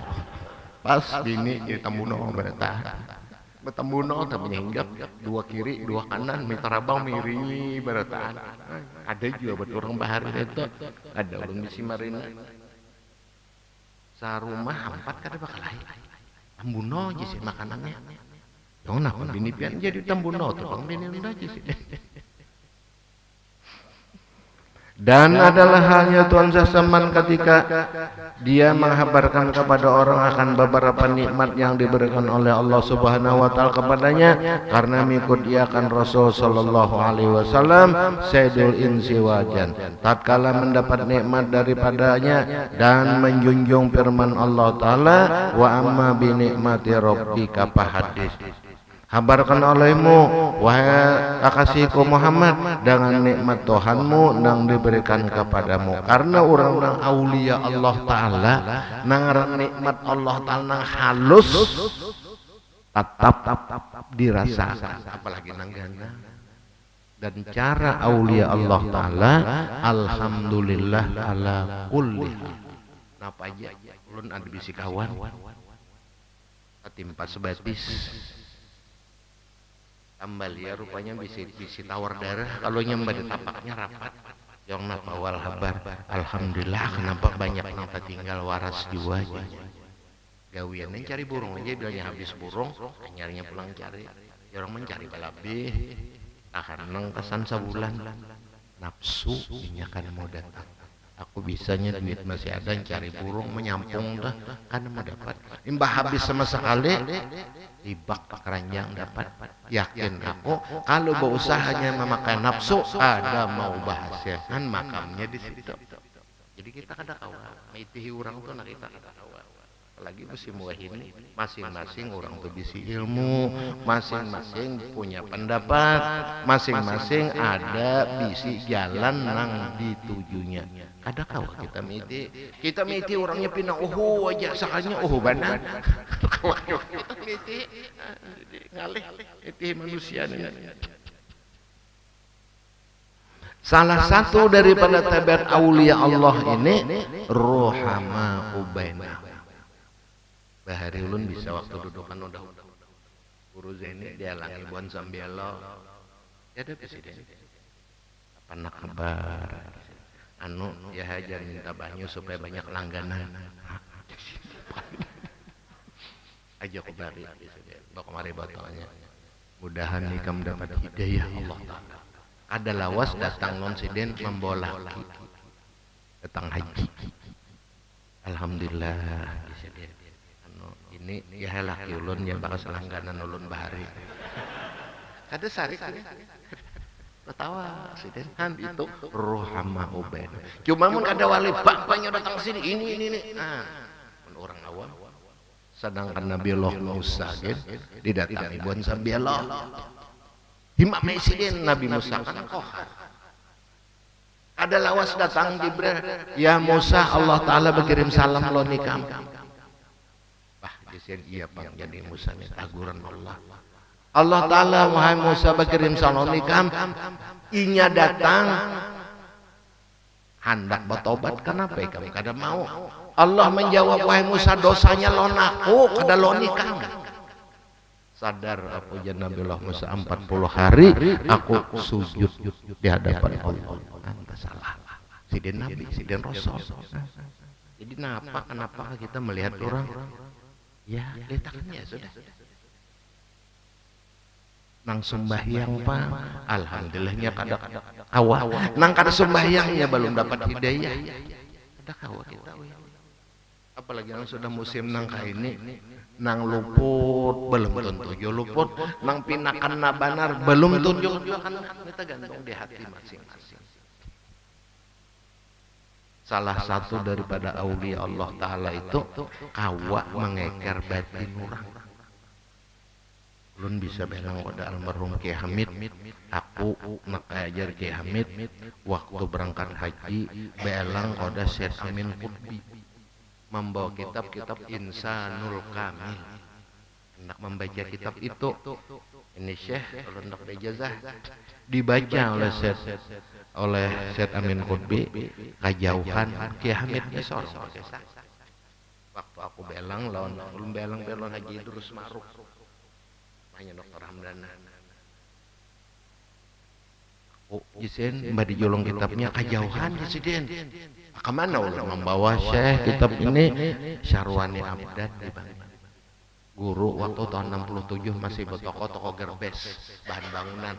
pas bini jadi tambunau berita betambuno tapi hinggap dua kiri dua kanan mitarabang miri berataan ada juga buat orang bahar itu ada ulun di Simarina sarumah empat kada bakal lain tambuno aja sih makanannya yang nak bini pian jadi tambuno tuh bang bini aja sih dan adalah halnya Tuhan Sasaman ketika dia menghabarkan kepada orang akan beberapa nikmat yang diberikan oleh Allah Subhanahu wa taala kepadanya karena mengikut ia akan Rasul sallallahu alaihi wasallam Sayyidul Insi wajan tatkala mendapat nikmat daripadanya dan menjunjung firman Allah taala wa amma bi nikmati rabbika fahadits. Habarkan olehmu wahai kekasihku Muhammad dengan nikmat Tuhanmu yang diberikan kepadamu karena orang nang aulia Allah Ta'ala nang nikmat Allah Ta'ala nang halus tetap dirasakan apalagi nang ganda dan cara aulia Allah Ta'ala alhamdulillah ala kulli napa aja ulun ada bisi kawan timpa sebatis tambal ya rupanya bisi tawar darah kalau nyembah di tapaknya rapat yang napa wal habar alhamdulillah kenapa banyak yang tinggal waras jiwa aja gawiannya cari burung aja bilangnya habis burung nyarinya pulang cari orang mencari balabih tahan neng kesan sebulan nafsu ini akan mau datang aku bisanya duit masih ada cari burung menyampung dah kan mau dapat imbah habis sama sekali ibak keranjang dapat yakin aku kalau beusahanya memakai nafsu ada mau bahasnya kan makamnya di situ jadi kita kada kawa mitihi orang tuh nak kita kada kawa apalagi musim wahini masing-masing orang tuh bisi ilmu masing-masing punya pendapat masing-masing ada bisi jalan nang ditujunya kada kawa kita miti orangnya pindah aja sakanya benar miti ngalih miti manusia salah satu daripada tabiat aulia Allah ini rohama ubainah bahari ulun bisa waktu dudukan udah guru Zaini dialangi buan sambialo ya ada presiden apa nak kabar anu ya hajar minta banyu supaya banyak langganan aja aku bari bawa kemari botolnya Mudahan nikam dapat hidayah Allah Ta'ala. Ada lawas datang non siden membawa laki datang haji. Alhamdulillah ini ya laki ulun yang bakal selangganan ulun bahari. Ada sarik ketawa siden han itu rohama uben. Cuma mun ada wali bapaknya datang sini ini. Nah, orang awam. Sedangkan Nabi Allah Musa didatangi buan sabiallah. Himam Mesiden Nabi Musa kan kohar. Ada lawas datang Jibril, ya Musa Allah Ta'ala berkirim salam lo nikam. Bah, disini iya Pak, jadi Musa ini taguran Allah. Allah Ta'ala wahai Musa berkirim salam nikam. Inya datang hendak bertobat kenapa kamu kada mau? Allah menjawab wahai Musa dosanya lonaku kada lo nikam. Sadar aku ya Nabi Allah Musa 40 hari aku sujud di hadapan Allah. Anta salah. Siden Nabi, siden Rasul. Jadi kenapa kita melihat orang? Ya, letaknya sudah. Nang sembahyang Pak, alhamdulillahnya kada awal. Nang kada sembahyangnya belum dapat hidayah. Ada kawa kita. Apalagi yang sudah musim nang ini, nang luput belum tentu jo luput, nang pinakan na banar belum tentu jo kan kita gantung di hati masing-masing. Salah satu daripada aulia Allah Ta'ala itu kawa mengeker batin orang. Ulun bisa bilang pada almarhum Kiai Hamid, aku nak ajar Kiai Hamid waktu berangkat haji belang pada Syekh Amin Qutbi membawa kitab-kitab Insanul Kamil. Hendak membaca kitab itu, ini Syekh ulun nak ijazah dibaca oleh Syekh Amin Qutbi kajauhan Kiai Hamid Nisor. Waktu aku belang lawan ulun belang haji terus maruk. Hanya Dokter Hamdana. Oh, Jisen mbak dijolong kitabnya kajauhan Jisen. Kemana ulun membawa Syekh kitab ini Syarwani Abdad di Bandung. Guru waktu tahun 67 masih bertoko-toko gerbes bahan bangunan.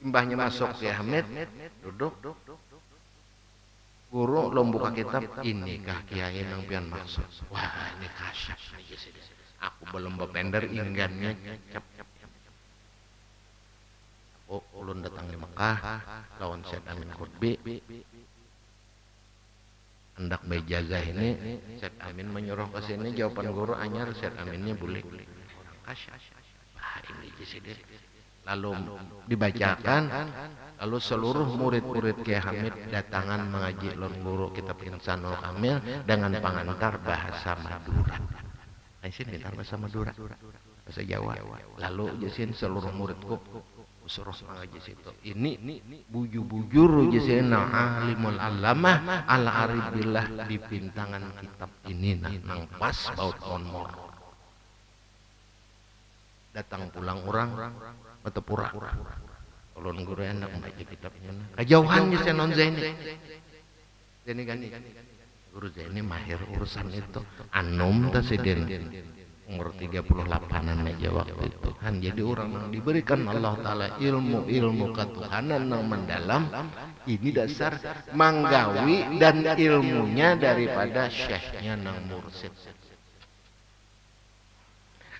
Mbahnya masuk Kiai Hamid duduk. Guru belum buka kitab, inikah Kiai yang pian maksud. Wah ini kasyaf. Aku belum berpender inggannya cap. Oh, ulun datang di Mekah lawan Syekh Amin Qutbi. Hendak bejazah ini Syekh Amin menyuruh ke sini jawaban guru anyar Syekh Aminnya bulik. Bah ini jisidir. Lalu dibacakan, lalu seluruh murid-murid Kiai Hamid datangan mengaji lawan guru kitab Insanul Kamil dengan pengantar bahasa Madura. Aisin dengar bahasa Madura, bahasa Jawa. Lalu jasin seluruh muridku suruh mengaji situ. Ini bujur-bujur jasin alimul alamah ala aribillah di pintangan kitab ini nang pas baut onmor. Datang pulang orang betepura. Ulun guru enak membaca kitabnya. Kejauhan jasin non Zaini. Zaini gani. Guru Zaini mahir urusan itu. Anum tasiden umur 38an meja waktu itu kan jadi orang yang diberikan Allah Ta'ala ilmu ketuhanan yang mendalam ini dasar manggawi dan ilmunya daripada syekhnya nang mursid.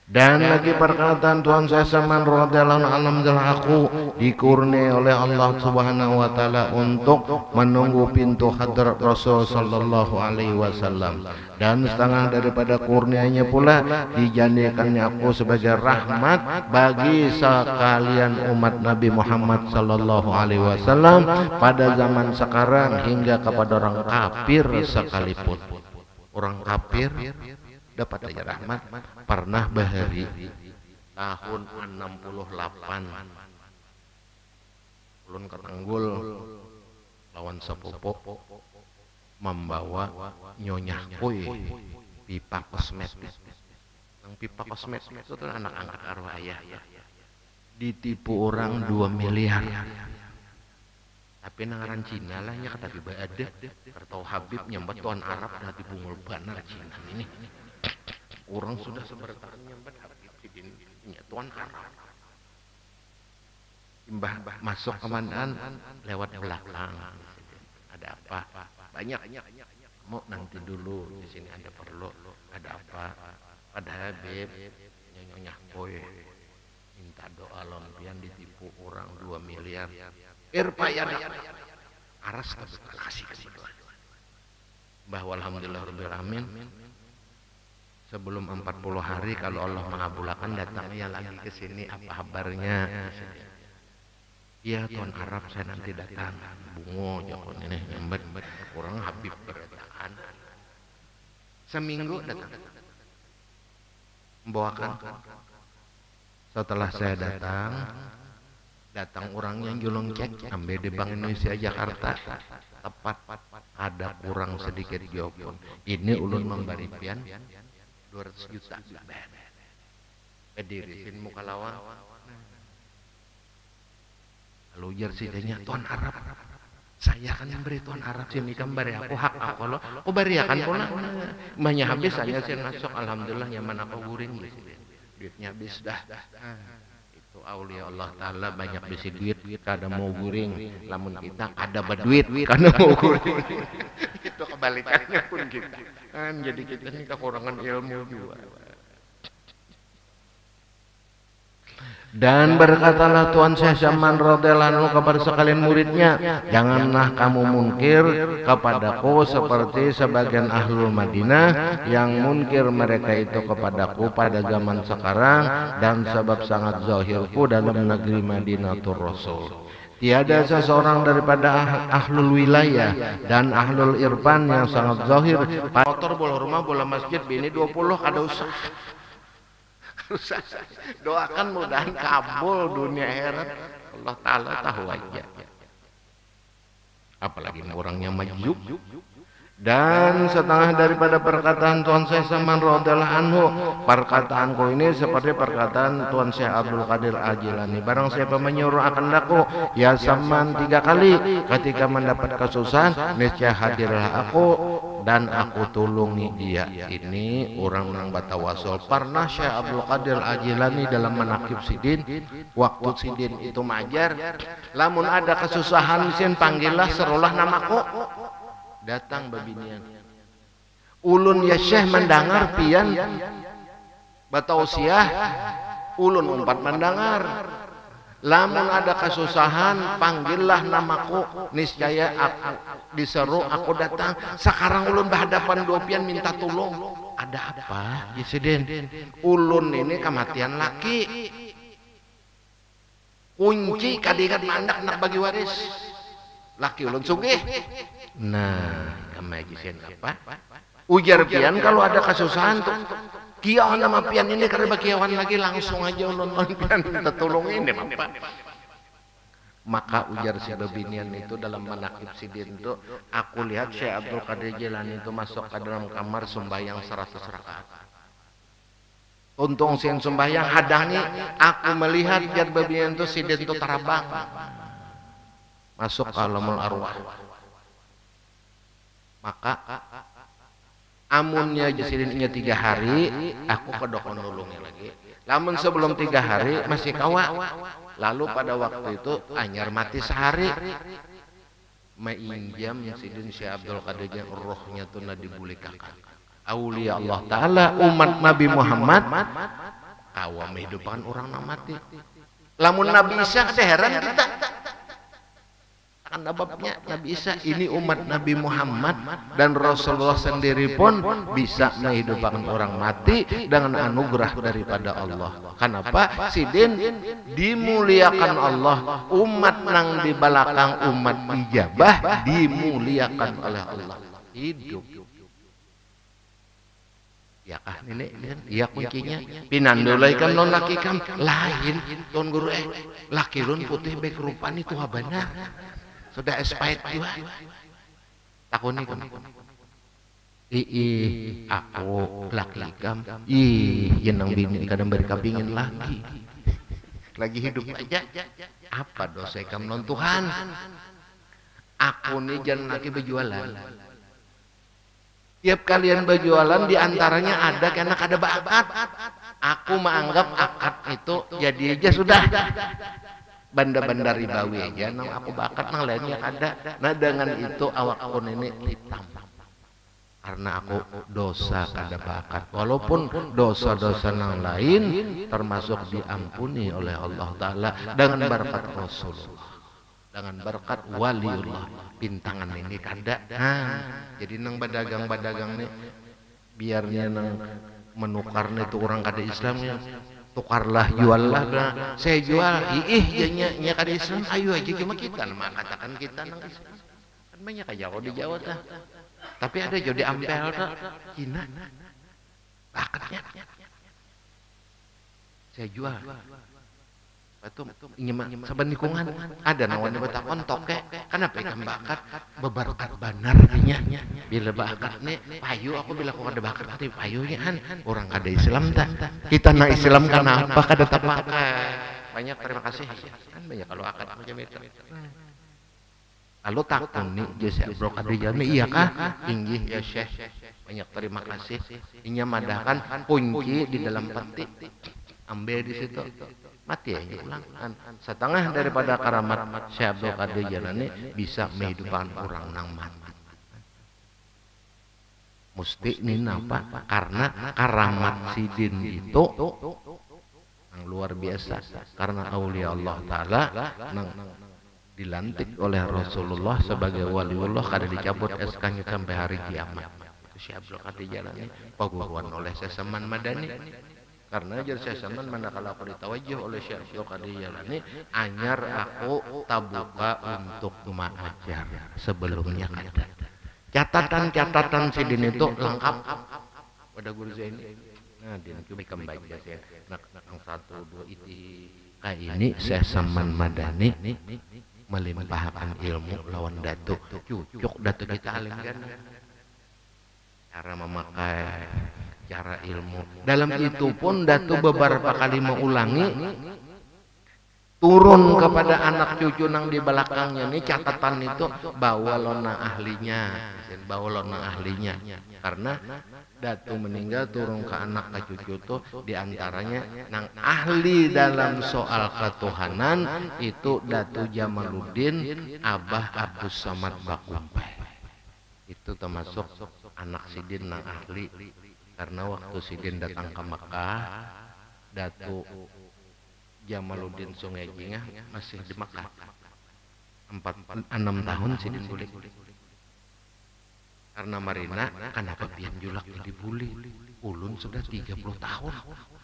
Dan lagi perkataan Tuhan saya Saman radhiyallahu anhu aku dikurni oleh Allah Subhanahu wa taala untuk menunggu pintu hadrat Rasul sallallahu alaihi wasallam dan setengah daripada kurnianya pula dijadikannya aku sebagai rahmat bagi sekalian umat Nabi Muhammad sallallahu alaihi wasallam pada zaman sekarang hingga kepada orang kafir sekalipun. Orang kafir dapat aja rahmat. Pernah bahari tahun 68 ulun ketanggul lawan sepupu membawa nyonya kue pipa kosmetik. Yang pipa kosmetik itu tuh anak angkat arwah ayah ditipu orang 2 miliar. Tapi nangaran Cina lah nya kata tiba ada atau Habib nyambat tuan Arab dah dibungul banar Cina ini. Orang sudah sebertaan nyambat Habib nya tuan Arab. Mbah masuk komandan lewat belakang. Ada apa? Banyak. Mau nanti dulu di sini ada perlu. Ada apa? Ada Habib nyonya boy minta doa lompian ditipu orang 2 miliar. Irpayana aras kasih doa. Mbah alhamdulillah rabbil alamin. Sebelum 40 hari kalau Allah mengabulkan datangnya lagi ke sini apa kabarnya? Iya tuan Arab saya nanti datang. Bungo jakon ini nyambet kurang Habib berataan. Seminggu datang. Membawakan. Setelah saya datang orangnya julung cek sampai di Bank Indonesia Jakarta. Tepat ada kurang sedikit jawab. Ini ulun memberi pian 200 juta. Kedirisin muka lawang. Lalu jersinya Tuan Arab. Saya akan memberi Tuan Arab sini kan bari aku hak aku lo. Aku bari akan pula. Banyak habis hanya saya masuk alhamdulillah nyaman aku guring gitu. Duitnya habis dah. Itu aulia Allah Taala banyak bisi duit kada mau guring. Lamun kita ada berduit kada mau guring. Itu kebalikannya pun kita. Kan jadi kita ini kekurangan ilmu juga. Dan berkatalah Tuan Syekh Zaman radhiyallahu anhu kepada sekalian muridnya, janganlah kamu munkir kepadaku seperti sebagian ahlul Madinah yang munkir mereka itu kepadaku pada zaman sekarang dan sebab sangat zahirku dalam negeri Madinatul Rasul. Tiada seseorang daripada ahlul wilayah dan ahlul irfan yang sangat zahir. Motor bola rumah bola masjid bini 20 kada usah. Doakan mudahan kabul dunia akhirat. Allah Ta'ala tahu aja. Apalagi orangnya maju. Dan setengah daripada perkataan Tuan Syekh Saman radhiyallahu anhu, perkataanku ini seperti perkataan Tuan Syekh Abdul Qadir Al-Jilani. Barang siapa menyuruh akan daku ya Saman 3 kali, ketika mendapat kesusahan niscaya hadirlah aku dan aku tulungi dia. Ini orang nang batawasul. Pernah Syekh Abdul Qadir Al-Jilani dalam menakib Sidin, waktu Sidin itu majar, lamun ada kesusahan sin panggillah serulah namaku. Datang babinian. Ulun ya Syekh mendengar pian batausiah, ulun umpat mendengar. Lamun ada kesusahan panggillah namaku, niscaya aku diseru aku datang. Sekarang ulun berhadapan dua pian minta tolong. Ada apa? Yesiden. Ulun ini kematian laki. Kunci kadikat mandak nak bagi waris. Laki ulun sugih. Nah, kemajian apa? Ujar pian kalau ada kesusahan tuh. Kiawan nama pian ini karena kiawan lagi langsung aja ulun pian minta tolong ini Bapak. Maka ujar si babinian itu dalam menakib Sidin itu, aku lihat Syekh Abdul Qadir Jilani itu masuk ke dalam kamar sembahyang 100 rakaat. Untung siang sembahyang hadangi, aku melihat jar babinian itu Sidin itu terabang. Masuk ke alamul arwah. Maka amunnya Sidinnya 3 hari, aku kedokon nulungnya lagi. Lamun sebelum 3 hari masih kawa. Lalu pada waktu itu anyar mati sehari. Mainjam Sidin Syekh Abdul Qadir rohnya tuh dibulikakan. Aulia Allah Ta'ala umat Nabi Muhammad awam hidupan orang mati. Lamun Nabi Isa ada heran kita. Nababnya Nabi Isa ini umat Nabi Muhammad dan Rasulullah sendiri pun bisa menghidupkan orang mati dengan anugerah daripada Allah. Kenapa? Sidin dimuliakan Allah, umat nang di belakang umat ijabah dimuliakan oleh Allah. Hidup. Ya kah ini iya kuncinya. Pinandolai kan non laki kam lain ton guru laki lun putih baik rupan itu benar. Sudah expired juga. Takuni kamu. Aku laki kam. Yenang bini kadang beri kapingin lagi. Lagi hidup aja. Apa dosa kam non Tuhan? Aku nih jangan lagi berjualan. Tiap kalian berjualan diantaranya ada karena ada bakat. Aku menganggap akad itu jadi aja sudah. benda-benda ribawi aja nang aku bakat nang lainnya ada. Nah dengan itu awak pun ini hitam karena aku dosa kada bakat, walaupun dosa-dosa nang lain termasuk diampuni oleh Allah Ta'ala dengan berkat Rasulullah, dengan berkat waliullah bintangan ini kada. Jadi nang badagang-badagang nih biarnya nang menukar nih tuh orang kada Islamnya, tukarlah juallah, saya jual jadinya kada Islam, ayo aja cuma kita nama katakan kita nang Islam kan banyak aja kalau di Jawa tah, tapi ada jadi ampel tah Cina bakatnya saya jual batu inyak saban lingkungan ada nawan betakon toke kenapa ikan bakat beberkat banar nya bila bakat nih payu aku bila aku ada bakat tapi payunya orang kada Islam tak kita na Islam kenapa kada tapakai banyak terima kasih kan banyak kalau akad macam itu lalu takun nih jasa bro kada jami iya kah tinggi ya Syekh banyak terima kasih inya madahkan kunci di dalam peti ambil di situ mati ya ulang setengah daripada karamat Syekh Abdul Qadir Jailani bisa menghidupkan orang nang mati mesti ini apa karena karamat sidin itu yang luar biasa karena aulia Allah Ta'ala nang dilantik oleh Rasulullah sebagai waliullah kada dicabut SK-nya sampai hari kiamat. Syekh Abdul Qadir Jailani paguruan oleh Sesaman Madani karena jar Sesaman manakala aku ditawajjuh oleh Syekh Abdul Qadir Jailani anyar aku tabuka untuk mengajar sebelumnya kada catatan-catatan sidin itu lengkap pada guru Zaini nah dia cuma baca saya nang 1 2 iti kayak ini Sesaman Madani melimpahkan ilmu lawan datu cucuk datu kita alingkan cara memakai cara ilmu dalam itu pun datu beberapa kali mengulangi turun kepada anak cucu nang di belakangnya ini catatan itu bawa lona ahlinya karena datu meninggal turun ke anak ke cucu tuh diantaranya nang ahli dalam soal ketuhanan itu Datu Jamaluddin Abah Abdus Samad Bakumpai itu termasuk anak sidin nang ahli karena waktu sidin datang ke Mekah Datu Jamaluddin Sungai Jingah masih di Mekah 6 tahun sidin bulik karena Marina kenapa pian julak dibuli ulun sudah 30 tahun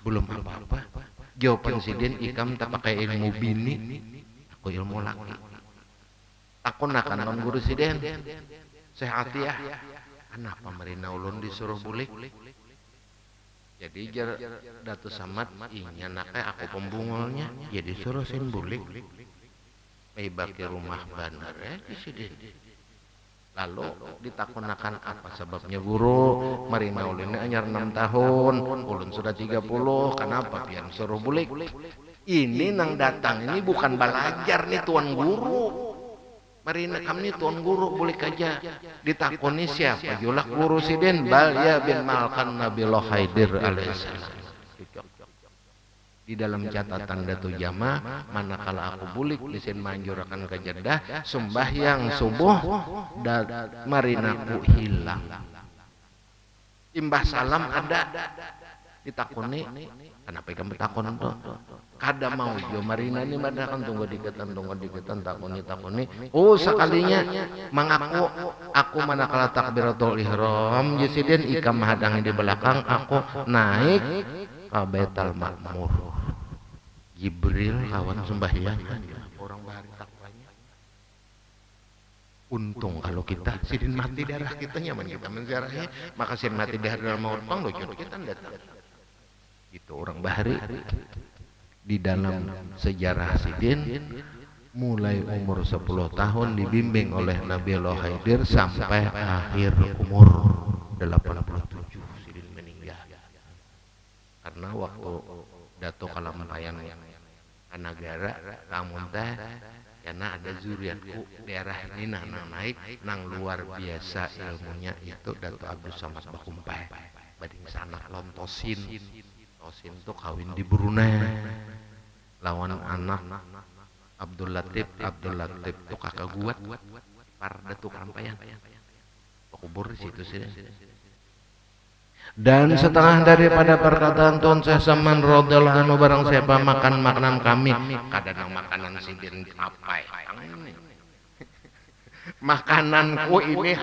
belum apa-apa jawaban sidin ikam tak pakai ilmu bini aku ilmu laki takun akan non guru sidin sehat ya kenapa Marina ulun disuruh bulik jadi jar Datu Samad inya naknya aku pembungolnya jadi suruh sin bulik baki rumah bandar di sidin lalu ditakunakan apa sebabnya guru Marina ulun anyar 6 tahun ulun sudah 30 kenapa pian suruh bulik ini nang datang ini bukan belajar nih tuan guru Marina kami tuan guru bulik aja ditakuni siapa julak guru sidin Balya bin Malkan Nabilah Haidir alaihissalam di dalam catatan Datu Jama manakala aku bulik disin manjurkan ke Jeddah sembahyang subuh dan marinaku hilang imbah salam ada ditakuni kenapa kamu takun tuh kada mau jo Marina ini madakan tunggu diketan takuni sekalinya mengaku aku manakala takbiratul ihram jisidin ikam hadang di belakang aku naik ke Baitul Makmur Jibril kawan sembahyang orang bahari takwanya untung kalau kita sidin mati darah kita nyaman kita menziarahnya maka sidin mati darah dalam maut pang lojot kita datang itu orang bahari di dalam sejarah sidin mulai umur 10 tahun dibimbing oleh Nabilah Haidir sampai akhir umur 87 sidin meninggal karena waktu Dato Kalampayan negara lamun teh karena ada zuriatku daerah ini nang naik nang luar biasa ilmunya itu Dato Abdus Samad Bakumpai bading sanak Tosin tuh kawin di Brunei lawan anak Abdul Latif tuh kakak gua parda tuh kampayan kubur di situ sih. Dan setelah daripada perkataan Tuan Syekh Saman radhiyallahu anhu, barang siapa makan makanan kami, kadang makanan sidin apa makananku ini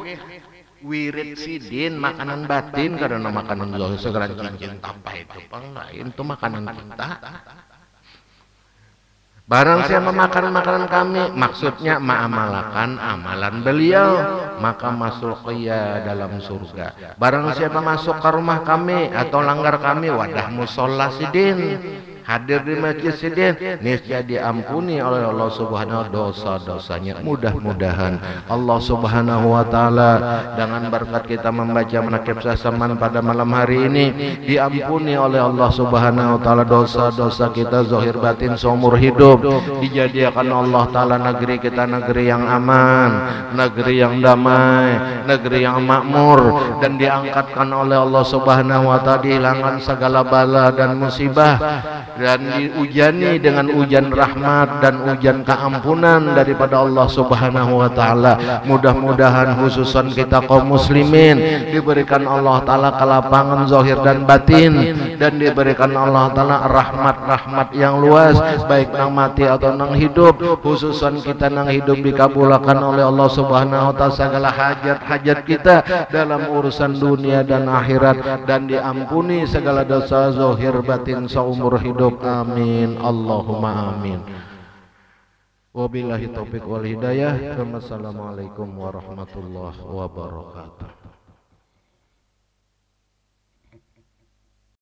wirid sidin, makanan batin, karena makanan zahir segala cincin tapai itu lain, itu makanan kita. Barang siapa makan makanan kami, maksudnya mengamalkan amalan beliau, maka masuk ia dalam surga. Barang siapa masuk ke rumah kami atau langgar kami, wadah musola sidin, hadir di masjid sidin, niscaya diampuni oleh Allah Subhanahu wa taala dosa-dosanya. Mudah-mudahan Allah Subhanahu wa taala dengan berkat kita membaca menakib sasaman pada malam hari ini diampuni oleh Allah Subhanahu wa taala dosa-dosa kita zahir batin seumur hidup. Dijadikan Allah taala negeri kita negeri yang aman, negeri yang damai, negeri yang makmur, dan diangkatkan oleh Allah Subhanahu wa taala, dihilangkan segala bala dan musibah, dan diujani dengan hujan rahmat dan hujan keampunan daripada Allah Subhanahu wa taala. Mudah-mudahan khususan kita kaum muslimin diberikan Allah taala kelapangan zahir dan batin, dan diberikan Allah taala rahmat-rahmat yang luas, baik nang mati atau nang hidup. Khususan kita nang hidup dikabulkan oleh Allah Subhanahu wa taala segala hajat-hajat kita dalam urusan dunia dan akhirat, dan diampuni segala dosa zahir batin seumur hidup. Amin Allahumma amin. Wabillahi taufiq wal hidayah. Wassalamualaikum warahmatullahi wabarakatuh.